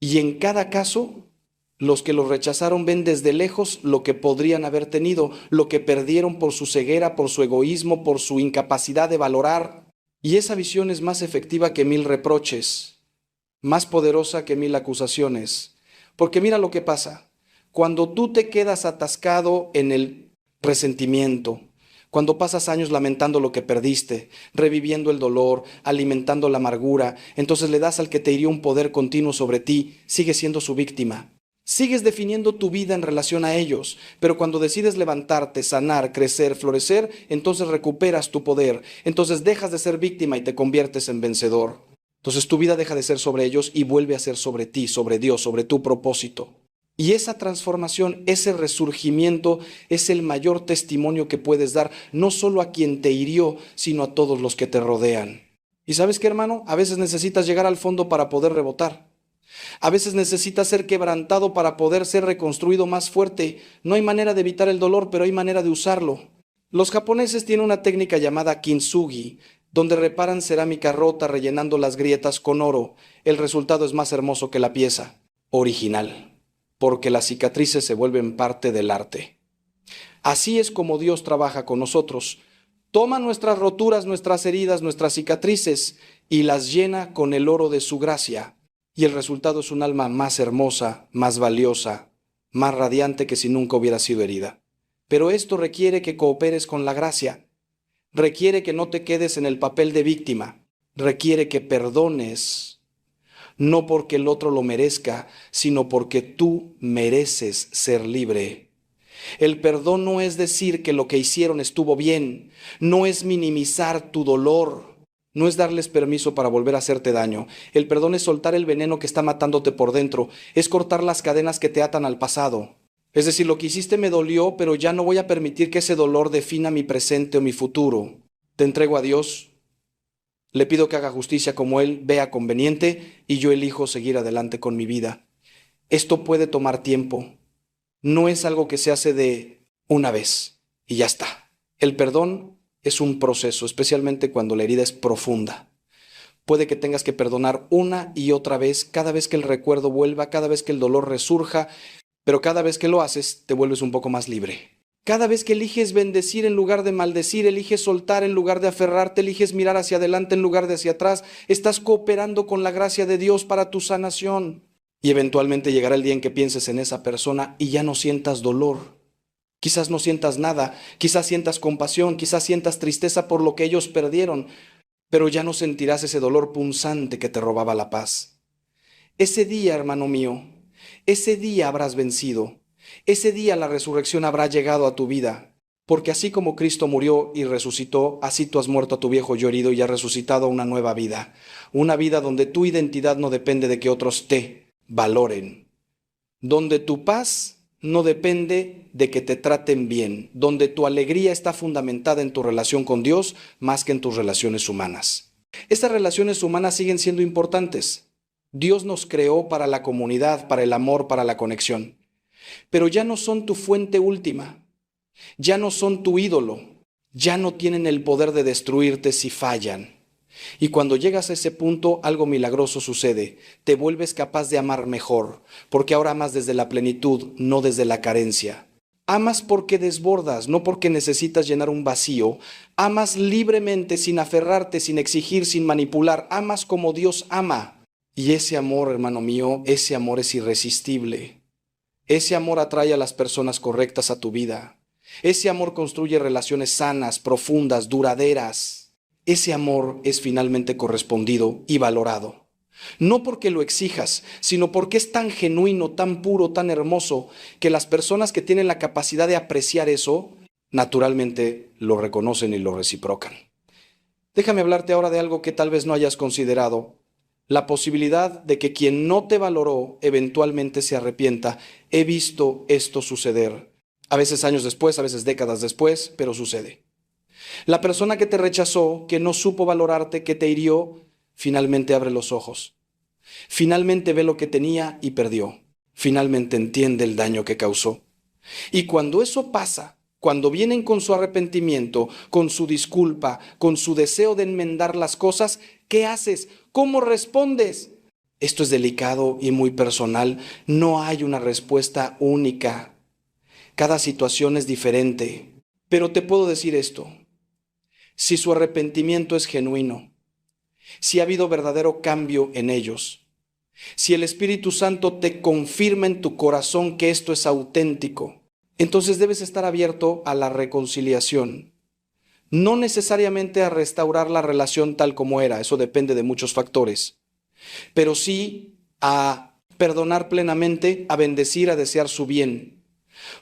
Y en cada caso, los que los rechazaron ven desde lejos lo que podrían haber tenido, lo que perdieron por su ceguera, por su egoísmo, por su incapacidad de valorar. Y esa visión es más efectiva que 1000 reproches, más poderosa que 1000 acusaciones. Porque mira lo que pasa. Cuando tú te quedas atascado en el resentimiento, cuando pasas años lamentando lo que perdiste, reviviendo el dolor, alimentando la amargura, entonces le das al que te hirió un poder continuo sobre ti, sigues siendo su víctima. Sigues definiendo tu vida en relación a ellos, pero cuando decides levantarte, sanar, crecer, florecer, entonces recuperas tu poder, entonces dejas de ser víctima y te conviertes en vencedor. Entonces tu vida deja de ser sobre ellos y vuelve a ser sobre ti, sobre Dios, sobre tu propósito. Y esa transformación, ese resurgimiento es el mayor testimonio que puedes dar, no solo a quien te hirió, sino a todos los que te rodean. ¿Y sabes qué, hermano? A veces necesitas llegar al fondo para poder rebotar. A veces necesitas ser quebrantado para poder ser reconstruido más fuerte. No hay manera de evitar el dolor, pero hay manera de usarlo. Los japoneses tienen una técnica llamada kintsugi, donde reparan cerámica rota rellenando las grietas con oro. El resultado es más hermoso que la pieza original, porque las cicatrices se vuelven parte del arte. Así es como Dios trabaja con nosotros. Toma nuestras roturas, nuestras heridas, nuestras cicatrices y las llena con el oro de su gracia. Y el resultado es un alma más hermosa, más valiosa, más radiante que si nunca hubiera sido herida. Pero esto requiere que cooperes con la gracia. Requiere que no te quedes en el papel de víctima. Requiere que perdones. No porque el otro lo merezca, sino porque tú mereces ser libre. El perdón no es decir que lo que hicieron estuvo bien, no es minimizar tu dolor, no es darles permiso para volver a hacerte daño. El perdón es soltar el veneno que está matándote por dentro, es cortar las cadenas que te atan al pasado. Es decir, lo que hiciste me dolió, pero ya no voy a permitir que ese dolor defina mi presente o mi futuro. Te entrego a Dios, le pido que haga justicia como Él vea conveniente y yo elijo seguir adelante con mi vida. Esto puede tomar tiempo. No es algo que se hace de una vez y ya está. El perdón es un proceso, especialmente cuando la herida es profunda. Puede que tengas que perdonar una y otra vez, cada vez que el recuerdo vuelva, cada vez que el dolor resurja, pero cada vez que lo haces te vuelves un poco más libre. Cada vez que eliges bendecir en lugar de maldecir, eliges soltar en lugar de aferrarte, eliges mirar hacia adelante en lugar de hacia atrás, estás cooperando con la gracia de Dios para tu sanación. Y eventualmente llegará el día en que pienses en esa persona y ya no sientas dolor. Quizás no sientas nada, quizás sientas compasión, quizás sientas tristeza por lo que ellos perdieron, pero ya no sentirás ese dolor punzante que te robaba la paz. Ese día, hermano mío, ese día habrás vencido. Ese día la resurrección habrá llegado a tu vida, porque así como Cristo murió y resucitó, así tú has muerto a tu viejo yo herido y has resucitado a una nueva vida. Una vida donde tu identidad no depende de que otros te valoren, donde tu paz no depende de que te traten bien, donde tu alegría está fundamentada en tu relación con Dios más que en tus relaciones humanas. Estas relaciones humanas siguen siendo importantes. Dios nos creó para la comunidad, para el amor, para la conexión. Pero ya no son tu fuente última, ya no son tu ídolo, ya no tienen el poder de destruirte si fallan. Y cuando llegas a ese punto, algo milagroso sucede, te vuelves capaz de amar mejor, porque ahora amas desde la plenitud, no desde la carencia. Amas porque desbordas, no porque necesitas llenar un vacío. Amas libremente, sin aferrarte, sin exigir, sin manipular. Amas como Dios ama. Y ese amor, hermano mío, ese amor es irresistible. Ese amor atrae a las personas correctas a tu vida. Ese amor construye relaciones sanas, profundas, duraderas. Ese amor es finalmente correspondido y valorado. No porque lo exijas, sino porque es tan genuino, tan puro, tan hermoso, que las personas que tienen la capacidad de apreciar eso, naturalmente lo reconocen y lo reciprocan. Déjame hablarte ahora de algo que tal vez no hayas considerado. La posibilidad de que quien no te valoró eventualmente se arrepienta. He visto esto suceder. A veces años después, a veces décadas después, pero sucede. La persona que te rechazó, que no supo valorarte, que te hirió, finalmente abre los ojos. Finalmente ve lo que tenía y perdió. Finalmente entiende el daño que causó. Y cuando eso pasa, cuando vienen con su arrepentimiento, con su disculpa, con su deseo de enmendar las cosas, ¿qué haces? ¿Cómo respondes? Esto es delicado y muy personal. No hay una respuesta única. Cada situación es diferente. Pero te puedo decir esto. Si su arrepentimiento es genuino, si ha habido verdadero cambio en ellos, si el Espíritu Santo te confirma en tu corazón que esto es auténtico, entonces debes estar abierto a la reconciliación. No necesariamente a restaurar la relación tal como era, eso depende de muchos factores, pero sí a perdonar plenamente, a bendecir, a desear su bien.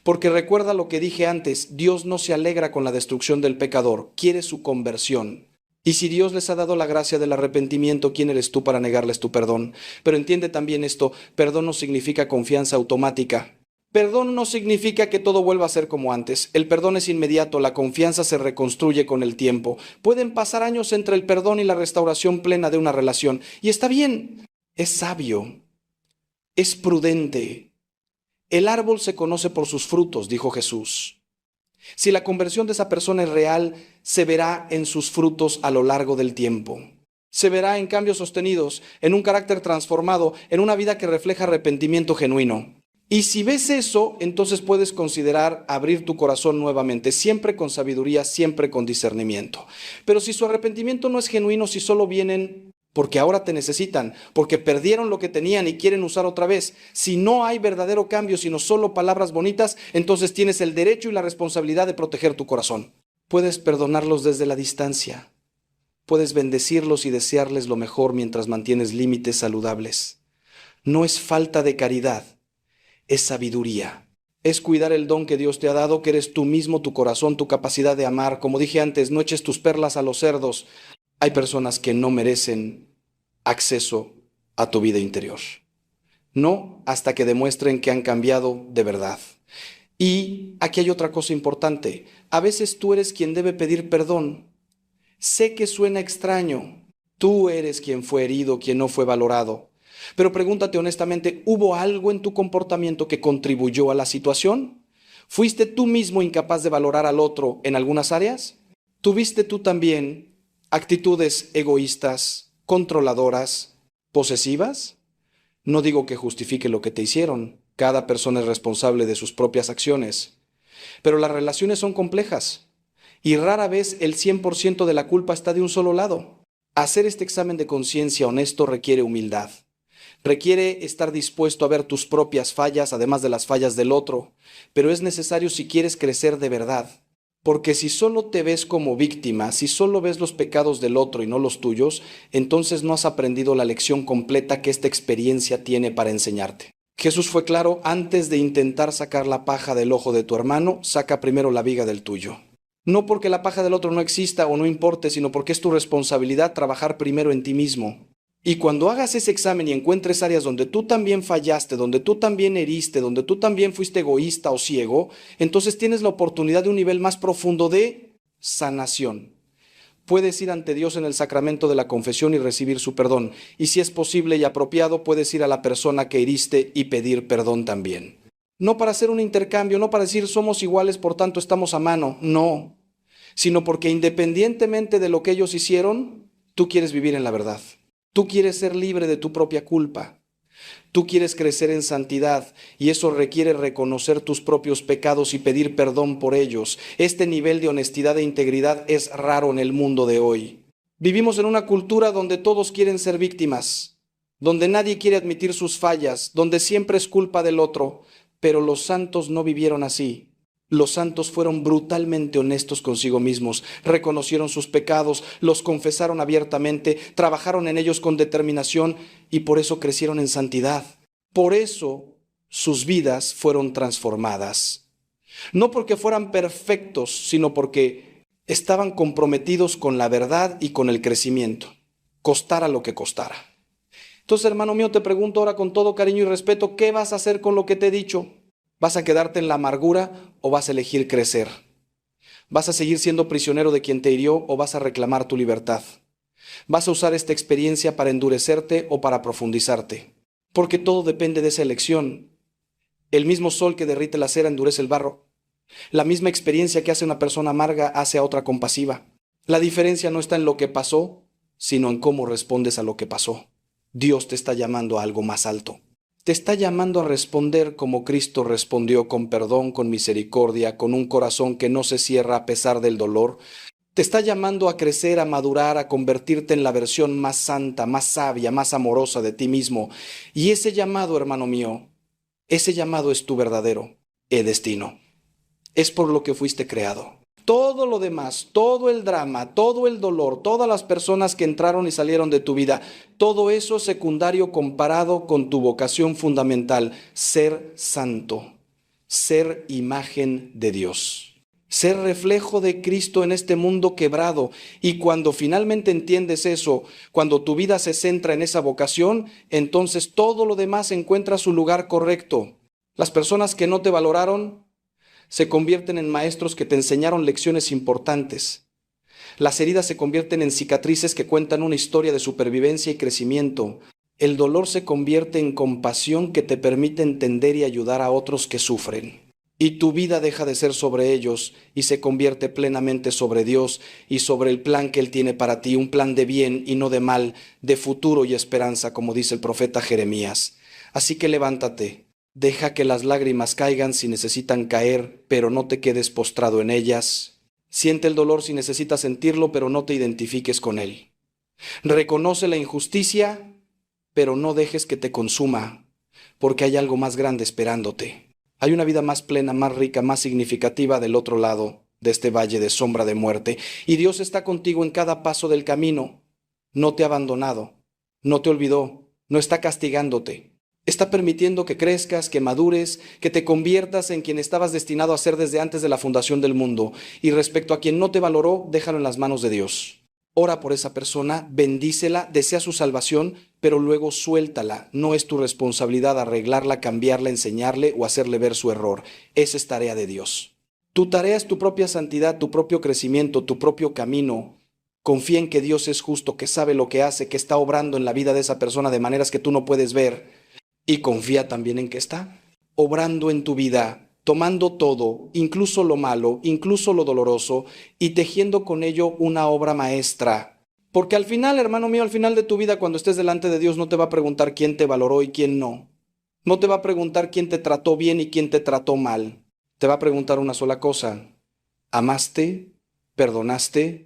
Porque recuerda lo que dije antes, Dios no se alegra con la destrucción del pecador, quiere su conversión. Y si Dios les ha dado la gracia del arrepentimiento, ¿quién eres tú para negarles tu perdón? Pero entiende también esto, perdón no significa confianza automática. Perdón no significa que todo vuelva a ser como antes. El perdón es inmediato, la confianza se reconstruye con el tiempo. Pueden pasar años entre el perdón y la restauración plena de una relación. Y está bien, es sabio, es prudente. El árbol se conoce por sus frutos, dijo Jesús. Si la conversión de esa persona es real, se verá en sus frutos a lo largo del tiempo. Se verá en cambios sostenidos, en un carácter transformado, en una vida que refleja arrepentimiento genuino. Y si ves eso, entonces puedes considerar abrir tu corazón nuevamente, siempre con sabiduría, siempre con discernimiento. Pero si su arrepentimiento no es genuino, si solo vienen porque ahora te necesitan, porque perdieron lo que tenían y quieren usar otra vez, si no hay verdadero cambio, sino solo palabras bonitas, entonces tienes el derecho y la responsabilidad de proteger tu corazón. Puedes perdonarlos desde la distancia. Puedes bendecirlos y desearles lo mejor mientras mantienes límites saludables. No es falta de caridad. Es sabiduría. Es cuidar el don que Dios te ha dado, que eres tú mismo, tu corazón, tu capacidad de amar. Como dije antes, no eches tus perlas a los cerdos. Hay personas que no merecen acceso a tu vida interior. No hasta que demuestren que han cambiado de verdad. Y aquí hay otra cosa importante. A veces tú eres quien debe pedir perdón, Sé que suena extraño. Tú eres quien fue herido, quien no fue valorado. Pero pregúntate honestamente, ¿hubo algo en tu comportamiento que contribuyó a la situación? ¿Fuiste tú mismo incapaz de valorar al otro en algunas áreas? ¿Tuviste tú también actitudes egoístas, controladoras, posesivas? No digo que justifique lo que te hicieron. Cada persona es responsable de sus propias acciones. Pero las relaciones son complejas y rara vez el 100% de la culpa está de un solo lado. Hacer este examen de conciencia honesto requiere humildad. Requiere estar dispuesto a ver tus propias fallas, además de las fallas del otro, pero es necesario si quieres crecer de verdad. Porque si solo te ves como víctima, si solo ves los pecados del otro y no los tuyos, entonces no has aprendido la lección completa que esta experiencia tiene para enseñarte. Jesús fue claro: antes de intentar sacar la paja del ojo de tu hermano, saca primero la viga del tuyo. No porque la paja del otro no exista o no importe, sino porque es tu responsabilidad trabajar primero en ti mismo. Y cuando hagas ese examen y encuentres áreas donde tú también fallaste, donde tú también heriste, donde tú también fuiste egoísta o ciego, entonces tienes la oportunidad de un nivel más profundo de sanación. Puedes ir ante Dios en el sacramento de la confesión y recibir su perdón. Y si es posible y apropiado, puedes ir a la persona que heriste y pedir perdón también. No para hacer un intercambio, no para decir somos iguales, por tanto estamos a mano, no. Sino porque independientemente de lo que ellos hicieron, tú quieres vivir en la verdad. Tú quieres ser libre de tu propia culpa. Tú quieres crecer en santidad y eso requiere reconocer tus propios pecados y pedir perdón por ellos. Este nivel de honestidad e integridad es raro en el mundo de hoy. Vivimos en una cultura donde todos quieren ser víctimas, donde nadie quiere admitir sus fallas, donde siempre es culpa del otro, pero los santos no vivieron así. Los santos fueron brutalmente honestos consigo mismos, reconocieron sus pecados, los confesaron abiertamente, trabajaron en ellos con determinación y por eso crecieron en santidad. Por eso sus vidas fueron transformadas. No porque fueran perfectos, sino porque estaban comprometidos con la verdad y con el crecimiento, costara lo que costara. Entonces, hermano mío, te pregunto ahora con todo cariño y respeto, ¿qué vas a hacer con lo que te he dicho? ¿Vas a quedarte en la amargura o vas a elegir crecer? ¿Vas a seguir siendo prisionero de quien te hirió o vas a reclamar tu libertad? ¿Vas a usar esta experiencia para endurecerte o para profundizarte? Porque todo depende de esa elección. El mismo sol que derrite la cera endurece el barro. La misma experiencia que hace una persona amarga hace a otra compasiva. La diferencia no está en lo que pasó, sino en cómo respondes a lo que pasó. Dios te está llamando a algo más alto. Te está llamando a responder como Cristo respondió, con perdón, con misericordia, con un corazón que no se cierra a pesar del dolor. Te está llamando a crecer, a madurar, a convertirte en la versión más santa, más sabia, más amorosa de ti mismo. Y ese llamado, hermano mío, ese llamado es tu verdadero destino. Es por lo que fuiste creado. Todo lo demás, todo el drama, todo el dolor, todas las personas que entraron y salieron de tu vida, todo eso es secundario comparado con tu vocación fundamental: ser santo, ser imagen de Dios, ser reflejo de Cristo en este mundo quebrado. Y cuando finalmente entiendes eso, cuando tu vida se centra en esa vocación, entonces todo lo demás encuentra su lugar correcto. Las personas que no te valoraron se convierten en maestros que te enseñaron lecciones importantes. Las heridas se convierten en cicatrices que cuentan una historia de supervivencia y crecimiento. El dolor se convierte en compasión que te permite entender y ayudar a otros que sufren. Y tu vida deja de ser sobre ellos y se convierte plenamente sobre Dios y sobre el plan que Él tiene para ti, un plan de bien y no de mal, de futuro y esperanza, como dice el profeta Jeremías. Así que levántate. Deja que las lágrimas caigan si necesitan caer, pero no te quedes postrado en ellas. Siente el dolor si necesitas sentirlo, pero no te identifiques con él. Reconoce la injusticia, pero no dejes que te consuma, porque hay algo más grande esperándote. Hay una vida más plena, más rica, más significativa del otro lado de este valle de sombra de muerte. Y Dios está contigo en cada paso del camino. No te ha abandonado, no te olvidó, no está castigándote. Está permitiendo que crezcas, que madures, que te conviertas en quien estabas destinado a ser desde antes de la fundación del mundo. Y respecto a quien no te valoró, déjalo en las manos de Dios. Ora por esa persona, bendícela, desea su salvación, pero luego suéltala. No es tu responsabilidad arreglarla, cambiarla, enseñarle o hacerle ver su error. Esa es tarea de Dios. Tu tarea es tu propia santidad, tu propio crecimiento, tu propio camino. Confía en que Dios es justo, que sabe lo que hace, que está obrando en la vida de esa persona de maneras que tú no puedes ver. Y confía también en que está obrando en tu vida, tomando todo, incluso lo malo, incluso lo doloroso, y tejiendo con ello una obra maestra. Porque al final, hermano mío, al final de tu vida, cuando estés delante de Dios, no te va a preguntar quién te valoró y quién no. No te va a preguntar quién te trató bien y quién te trató mal. Te va a preguntar una sola cosa: ¿amaste? ¿Perdonaste?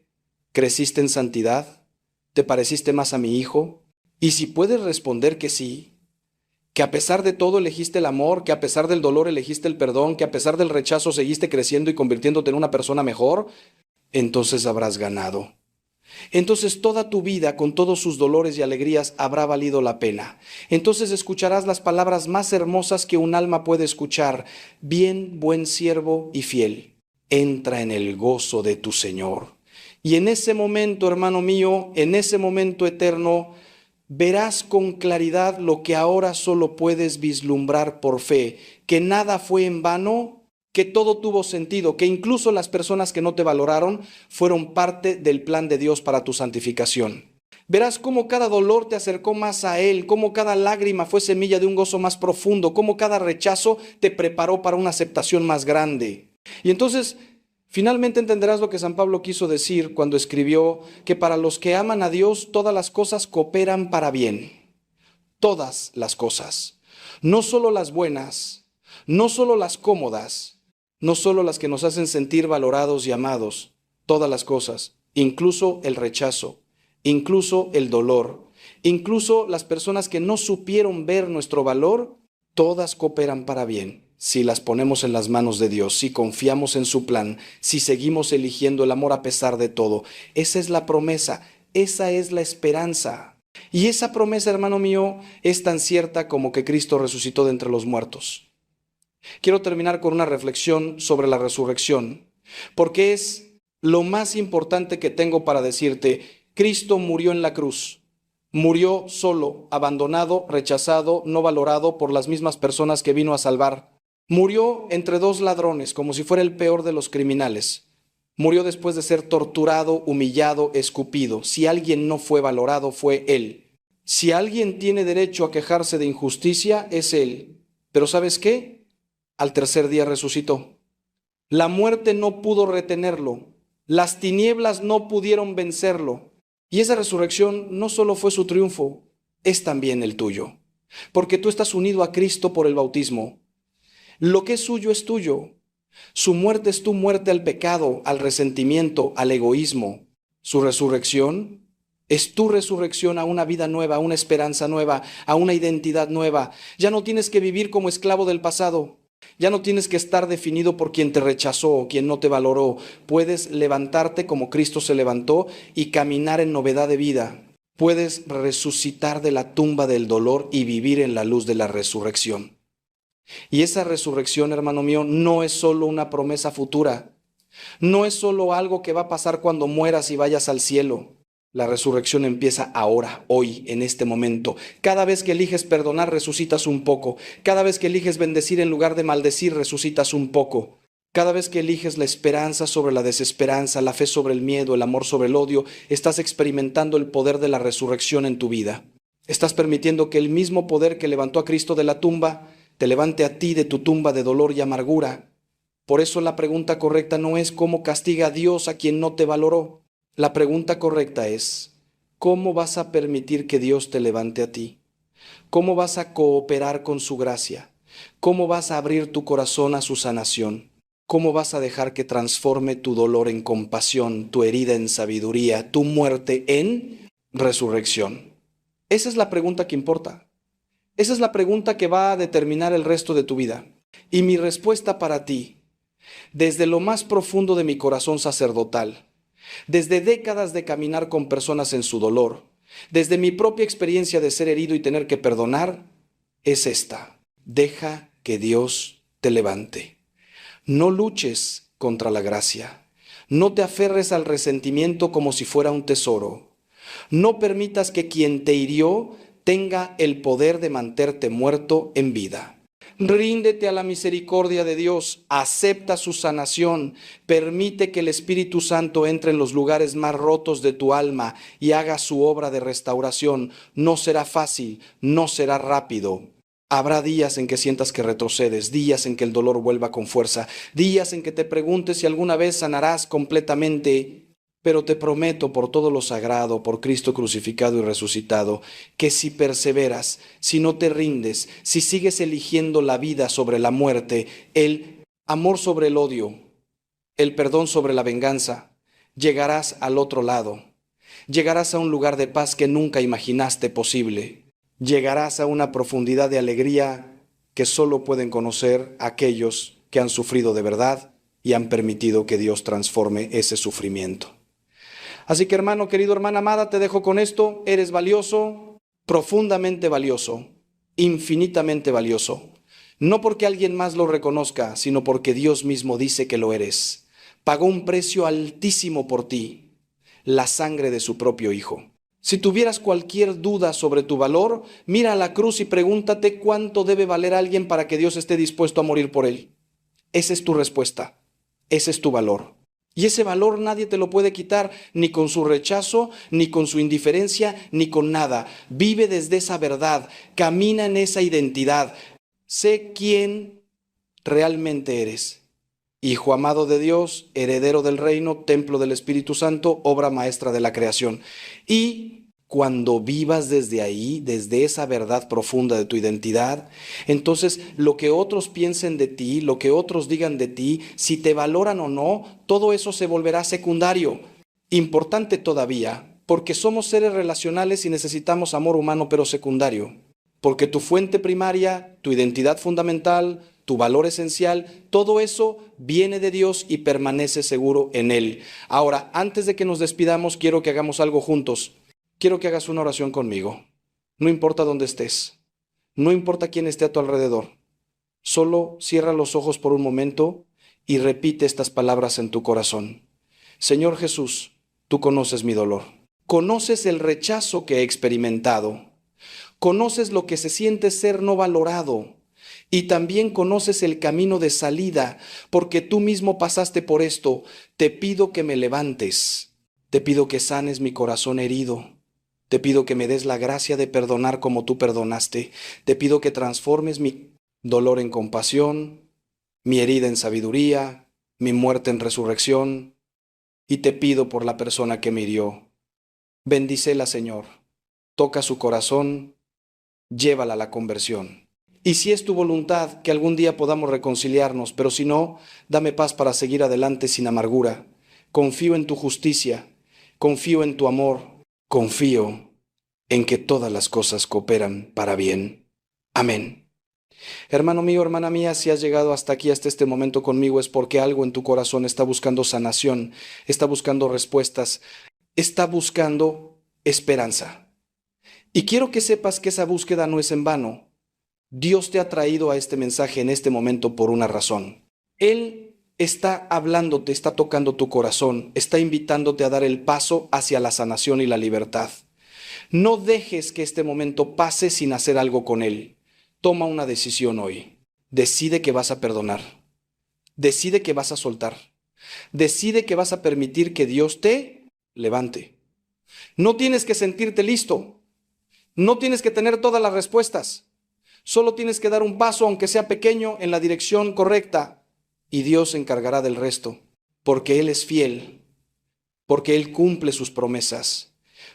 ¿Creciste en santidad? ¿Te pareciste más a mi hijo? Y si puedes responder que sí, que a pesar de todo elegiste el amor, que a pesar del dolor elegiste el perdón, que a pesar del rechazo seguiste creciendo y convirtiéndote en una persona mejor, entonces habrás ganado. Entonces toda tu vida, con todos sus dolores y alegrías, habrá valido la pena. Entonces escucharás las palabras más hermosas que un alma puede escuchar: bien, buen siervo y fiel, entra en el gozo de tu Señor. Y en ese momento, hermano mío, en ese momento eterno, verás con claridad lo que ahora solo puedes vislumbrar por fe: que nada fue en vano, que todo tuvo sentido, que incluso las personas que no te valoraron fueron parte del plan de Dios para tu santificación. Verás cómo cada dolor te acercó más a Él, cómo cada lágrima fue semilla de un gozo más profundo, cómo cada rechazo te preparó para una aceptación más grande. Y entonces, finalmente entenderás lo que San Pablo quiso decir cuando escribió que para los que aman a Dios todas las cosas cooperan para bien. Todas las cosas. No solo las buenas, no solo las cómodas, no solo las que nos hacen sentir valorados y amados, todas las cosas, incluso el rechazo, incluso el dolor, incluso las personas que no supieron ver nuestro valor, todas cooperan para bien si las ponemos en las manos de Dios, si confiamos en su plan, si seguimos eligiendo el amor a pesar de todo. Esa es la promesa, esa es la esperanza. Y esa promesa, hermano mío, es tan cierta como que Cristo resucitó de entre los muertos. Quiero terminar con una reflexión sobre la resurrección, porque es lo más importante que tengo para decirte. Cristo murió en la cruz, murió solo, abandonado, rechazado, no valorado por las mismas personas que vino a salvar. Murió entre dos ladrones, como si fuera el peor de los criminales. Murió después de ser torturado, humillado, escupido. Si alguien no fue valorado, fue Él. Si alguien tiene derecho a quejarse de injusticia, es Él. Pero ¿sabes qué? Al tercer día resucitó. La muerte no pudo retenerlo. Las tinieblas no pudieron vencerlo. Y esa resurrección no solo fue su triunfo, es también el tuyo. Porque tú estás unido a Cristo por el bautismo. Lo que es suyo es tuyo. Su muerte es tu muerte al pecado, al resentimiento, al egoísmo. Su resurrección es tu resurrección a una vida nueva, a una esperanza nueva, a una identidad nueva. Ya no tienes que vivir como esclavo del pasado. Ya no tienes que estar definido por quien te rechazó o quien no te valoró. Puedes levantarte como Cristo se levantó y caminar en novedad de vida. Puedes resucitar de la tumba del dolor y vivir en la luz de la resurrección. Y esa resurrección, hermano mío, no es solo una promesa futura. No es solo algo que va a pasar cuando mueras y vayas al cielo. La resurrección empieza ahora, hoy, en este momento. Cada vez que eliges perdonar, resucitas un poco. Cada vez que eliges bendecir en lugar de maldecir, resucitas un poco. Cada vez que eliges la esperanza sobre la desesperanza, la fe sobre el miedo, el amor sobre el odio, estás experimentando el poder de la resurrección en tu vida. Estás permitiendo que el mismo poder que levantó a Cristo de la tumba te levante a ti de tu tumba de dolor y amargura. Por eso la pregunta correcta no es cómo castiga a Dios a quien no te valoró. La pregunta correcta es, ¿cómo vas a permitir que Dios te levante a ti? ¿Cómo vas a cooperar con su gracia? ¿Cómo vas a abrir tu corazón a su sanación? ¿Cómo vas a dejar que transforme tu dolor en compasión, tu herida en sabiduría, tu muerte en resurrección? Esa es la pregunta que importa. Esa es la pregunta que va a determinar el resto de tu vida. Y mi respuesta para ti, desde lo más profundo de mi corazón sacerdotal, desde décadas de caminar con personas en su dolor, desde mi propia experiencia de ser herido y tener que perdonar, es esta: deja que Dios te levante. No luches contra la gracia. No te aferres al resentimiento como si fuera un tesoro. No permitas que quien te hirió tenga el poder de mantenerte muerto en vida. Ríndete a la misericordia de Dios, acepta su sanación, permite que el Espíritu Santo entre en los lugares más rotos de tu alma y haga su obra de restauración. No será fácil, no será rápido. Habrá días en que sientas que retrocedes, días en que el dolor vuelva con fuerza, días en que te preguntes si alguna vez sanarás completamente. Pero te prometo por todo lo sagrado, por Cristo crucificado y resucitado, que si perseveras, si no te rindes, si sigues eligiendo la vida sobre la muerte, el amor sobre el odio, el perdón sobre la venganza, llegarás al otro lado. Llegarás a un lugar de paz que nunca imaginaste posible. Llegarás a una profundidad de alegría que solo pueden conocer aquellos que han sufrido de verdad y han permitido que Dios transforme ese sufrimiento. Así que hermano, querido, hermana amada, te dejo con esto. Eres valioso, profundamente valioso, infinitamente valioso. No porque alguien más lo reconozca, sino porque Dios mismo dice que lo eres. Pagó un precio altísimo por ti, la sangre de su propio Hijo. Si tuvieras cualquier duda sobre tu valor, mira a la cruz y pregúntate cuánto debe valer alguien para que Dios esté dispuesto a morir por él. Esa es tu respuesta, ese es tu valor. Y ese valor nadie te lo puede quitar, ni con su rechazo, ni con su indiferencia, ni con nada. Vive desde esa verdad, camina en esa identidad. Sé quién realmente eres. Hijo amado de Dios, heredero del reino, templo del Espíritu Santo, obra maestra de la creación. Y cuando vivas desde ahí, desde esa verdad profunda de tu identidad, entonces lo que otros piensen de ti, lo que otros digan de ti, si te valoran o no, todo eso se volverá secundario. Importante todavía, porque somos seres relacionales y necesitamos amor humano, pero secundario. Porque tu fuente primaria, tu identidad fundamental, tu valor esencial, todo eso viene de Dios y permanece seguro en Él. Ahora, antes de que nos despidamos, quiero que hagamos algo juntos. Quiero que hagas una oración conmigo. No importa dónde estés, no importa quién esté a tu alrededor. Solo cierra los ojos por un momento y repite estas palabras en tu corazón. Señor Jesús, tú conoces mi dolor. Conoces el rechazo que he experimentado. Conoces lo que se siente ser no valorado. Y también conoces el camino de salida, porque tú mismo pasaste por esto. Te pido que me levantes. Te pido que sanes mi corazón herido. Te pido que me des la gracia de perdonar como tú perdonaste. Te pido que transformes mi dolor en compasión, mi herida en sabiduría, mi muerte en resurrección. Y te pido por la persona que me hirió. Bendícela, Señor. Toca su corazón, llévala a la conversión. Y si es tu voluntad que algún día podamos reconciliarnos, pero si no, dame paz para seguir adelante sin amargura. Confío en tu justicia, confío en tu amor. Confío en que todas las cosas cooperan para bien. Amén. Hermano mío, hermana mía, si has llegado hasta aquí, hasta este momento conmigo, es porque algo en tu corazón está buscando sanación, está buscando respuestas, está buscando esperanza. Y quiero que sepas que esa búsqueda no es en vano. Dios te ha traído a este mensaje en este momento por una razón. Él está hablándote, está tocando tu corazón, está invitándote a dar el paso hacia la sanación y la libertad. No dejes que este momento pase sin hacer algo con él. Toma una decisión hoy. Decide que vas a perdonar. Decide que vas a soltar. Decide que vas a permitir que Dios te levante. No tienes que sentirte listo. No tienes que tener todas las respuestas. Solo tienes que dar un paso, aunque sea pequeño, en la dirección correcta. Y Dios se encargará del resto, porque Él es fiel, porque Él cumple sus promesas,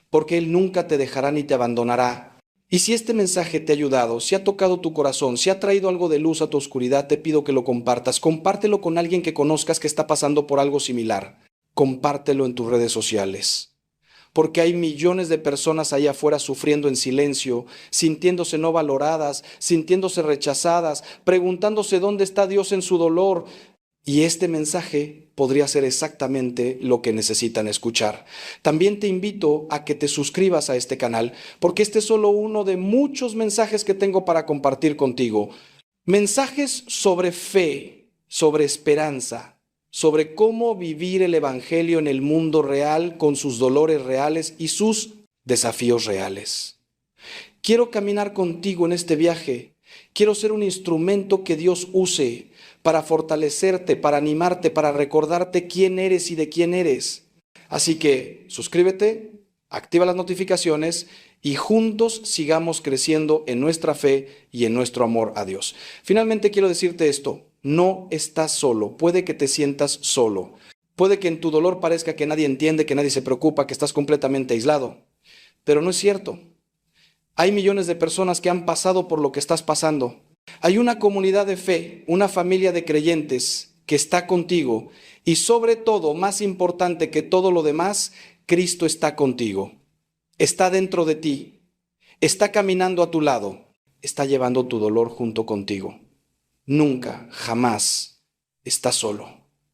porque Él nunca te dejará ni te abandonará. Y si este mensaje te ha ayudado, si ha tocado tu corazón, si ha traído algo de luz a tu oscuridad, te pido que lo compartas. Compártelo con alguien que conozcas que está pasando por algo similar. Compártelo en tus redes sociales. Porque hay millones de personas allá afuera sufriendo en silencio, sintiéndose no valoradas, sintiéndose rechazadas, preguntándose dónde está Dios en su dolor. Y este mensaje podría ser exactamente lo que necesitan escuchar. También te invito a que te suscribas a este canal, porque este es solo uno de muchos mensajes que tengo para compartir contigo. Mensajes sobre fe, sobre esperanza, sobre cómo vivir el Evangelio en el mundo real con sus dolores reales y sus desafíos reales. Quiero caminar contigo en este viaje. Quiero ser un instrumento que Dios use para fortalecerte, para animarte, para recordarte quién eres y de quién eres. Así que suscríbete, activa las notificaciones y juntos sigamos creciendo en nuestra fe y en nuestro amor a Dios. Finalmente quiero decirte esto, no estás solo, puede que te sientas solo, puede que en tu dolor parezca que nadie entiende, que nadie se preocupa, que estás completamente aislado, pero no es cierto. Hay millones de personas que han pasado por lo que estás pasando. Hay una comunidad de fe, una familia de creyentes que está contigo y sobre todo, más importante que todo lo demás, Cristo está contigo. Está dentro de ti, está caminando a tu lado, está llevando tu dolor junto contigo. Nunca, jamás estás solo.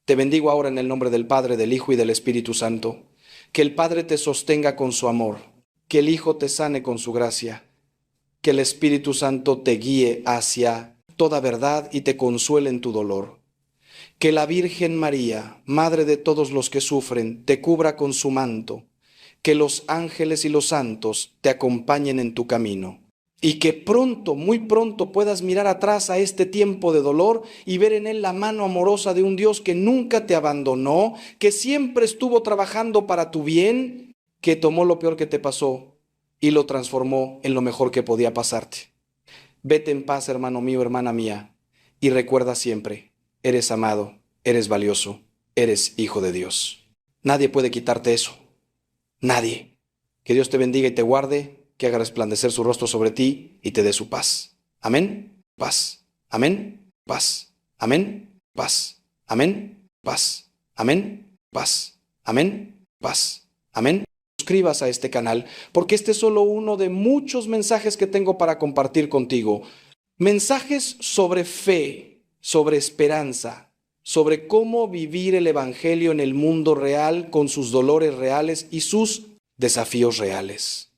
Te bendigo ahora en el nombre del Padre, del Hijo y del Espíritu Santo. Que el Padre te sostenga con su amor, que el Hijo te sane con su gracia, que el Espíritu Santo te guíe hacia toda verdad y te consuele en tu dolor. Que la Virgen María, Madre de todos los que sufren, te cubra con su manto. Que los ángeles y los santos te acompañen en tu camino. Y que pronto, muy pronto, puedas mirar atrás a este tiempo de dolor y ver en él la mano amorosa de un Dios que nunca te abandonó, que siempre estuvo trabajando para tu bien, que tomó lo peor que te pasó y lo transformó en lo mejor que podía pasarte. Vete en paz, hermano mío, hermana mía, y recuerda siempre, eres amado, eres valioso, eres hijo de Dios. Nadie puede quitarte eso. Nadie. Que Dios te bendiga y te guarde, que haga resplandecer su rostro sobre ti y te dé su paz. Amén. Paz. Amén. Paz. Amén. Paz. Amén. Paz. Amén. Paz. Amén. Paz. Amén. Suscribas a este canal porque este es solo uno de muchos mensajes que tengo para compartir contigo. Mensajes sobre fe, sobre esperanza, sobre cómo vivir el Evangelio en el mundo real con sus dolores reales y sus desafíos reales.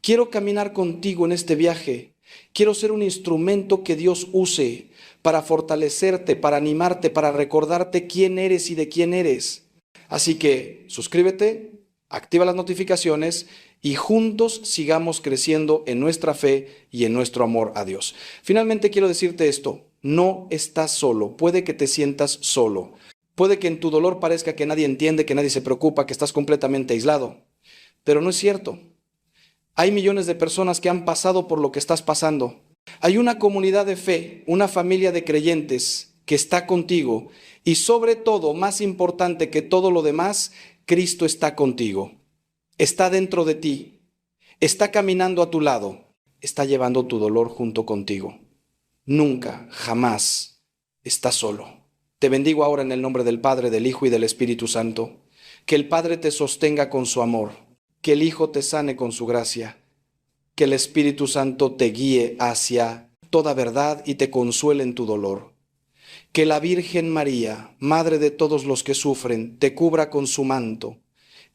Quiero caminar contigo en este viaje. Quiero ser un instrumento que Dios use para fortalecerte, para animarte, para recordarte quién eres y de quién eres. Así que suscríbete, activa las notificaciones y juntos sigamos creciendo en nuestra fe y en nuestro amor a Dios. Finalmente quiero decirte esto, no estás solo, puede que te sientas solo, puede que en tu dolor parezca que nadie entiende, que nadie se preocupa, que estás completamente aislado, pero no es cierto. Hay millones de personas que han pasado por lo que estás pasando. Hay una comunidad de fe, una familia de creyentes que está contigo y sobre todo, más importante que todo lo demás, Cristo está contigo. Está dentro de ti, está caminando a tu lado, está llevando tu dolor junto contigo. Nunca, jamás estás solo. Te bendigo ahora en el nombre del Padre, del Hijo y del Espíritu Santo. Que el Padre te sostenga con su amor, que el Hijo te sane con su gracia, que el Espíritu Santo te guíe hacia toda verdad y te consuele en tu dolor. Que la Virgen María, Madre de todos los que sufren, te cubra con su manto.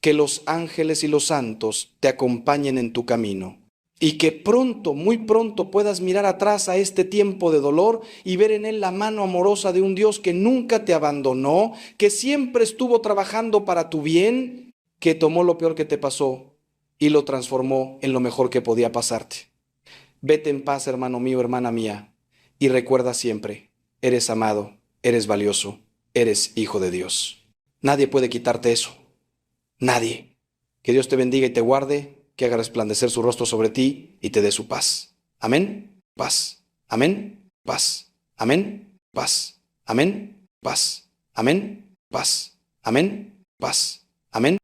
Que los ángeles y los santos te acompañen en tu camino. Y que pronto, muy pronto, puedas mirar atrás a este tiempo de dolor y ver en él la mano amorosa de un Dios que nunca te abandonó, que siempre estuvo trabajando para tu bien, que tomó lo peor que te pasó y lo transformó en lo mejor que podía pasarte. Vete en paz, hermano mío, hermana mía, y recuerda siempre, eres amado, eres valioso, eres hijo de Dios. Nadie puede quitarte eso. Nadie. Que Dios te bendiga y te guarde, que haga resplandecer su rostro sobre ti y te dé su paz. Amén. Paz. Amén. Paz. Amén. Paz. Amén. Paz. Amén. Paz. Amén. Paz. Amén.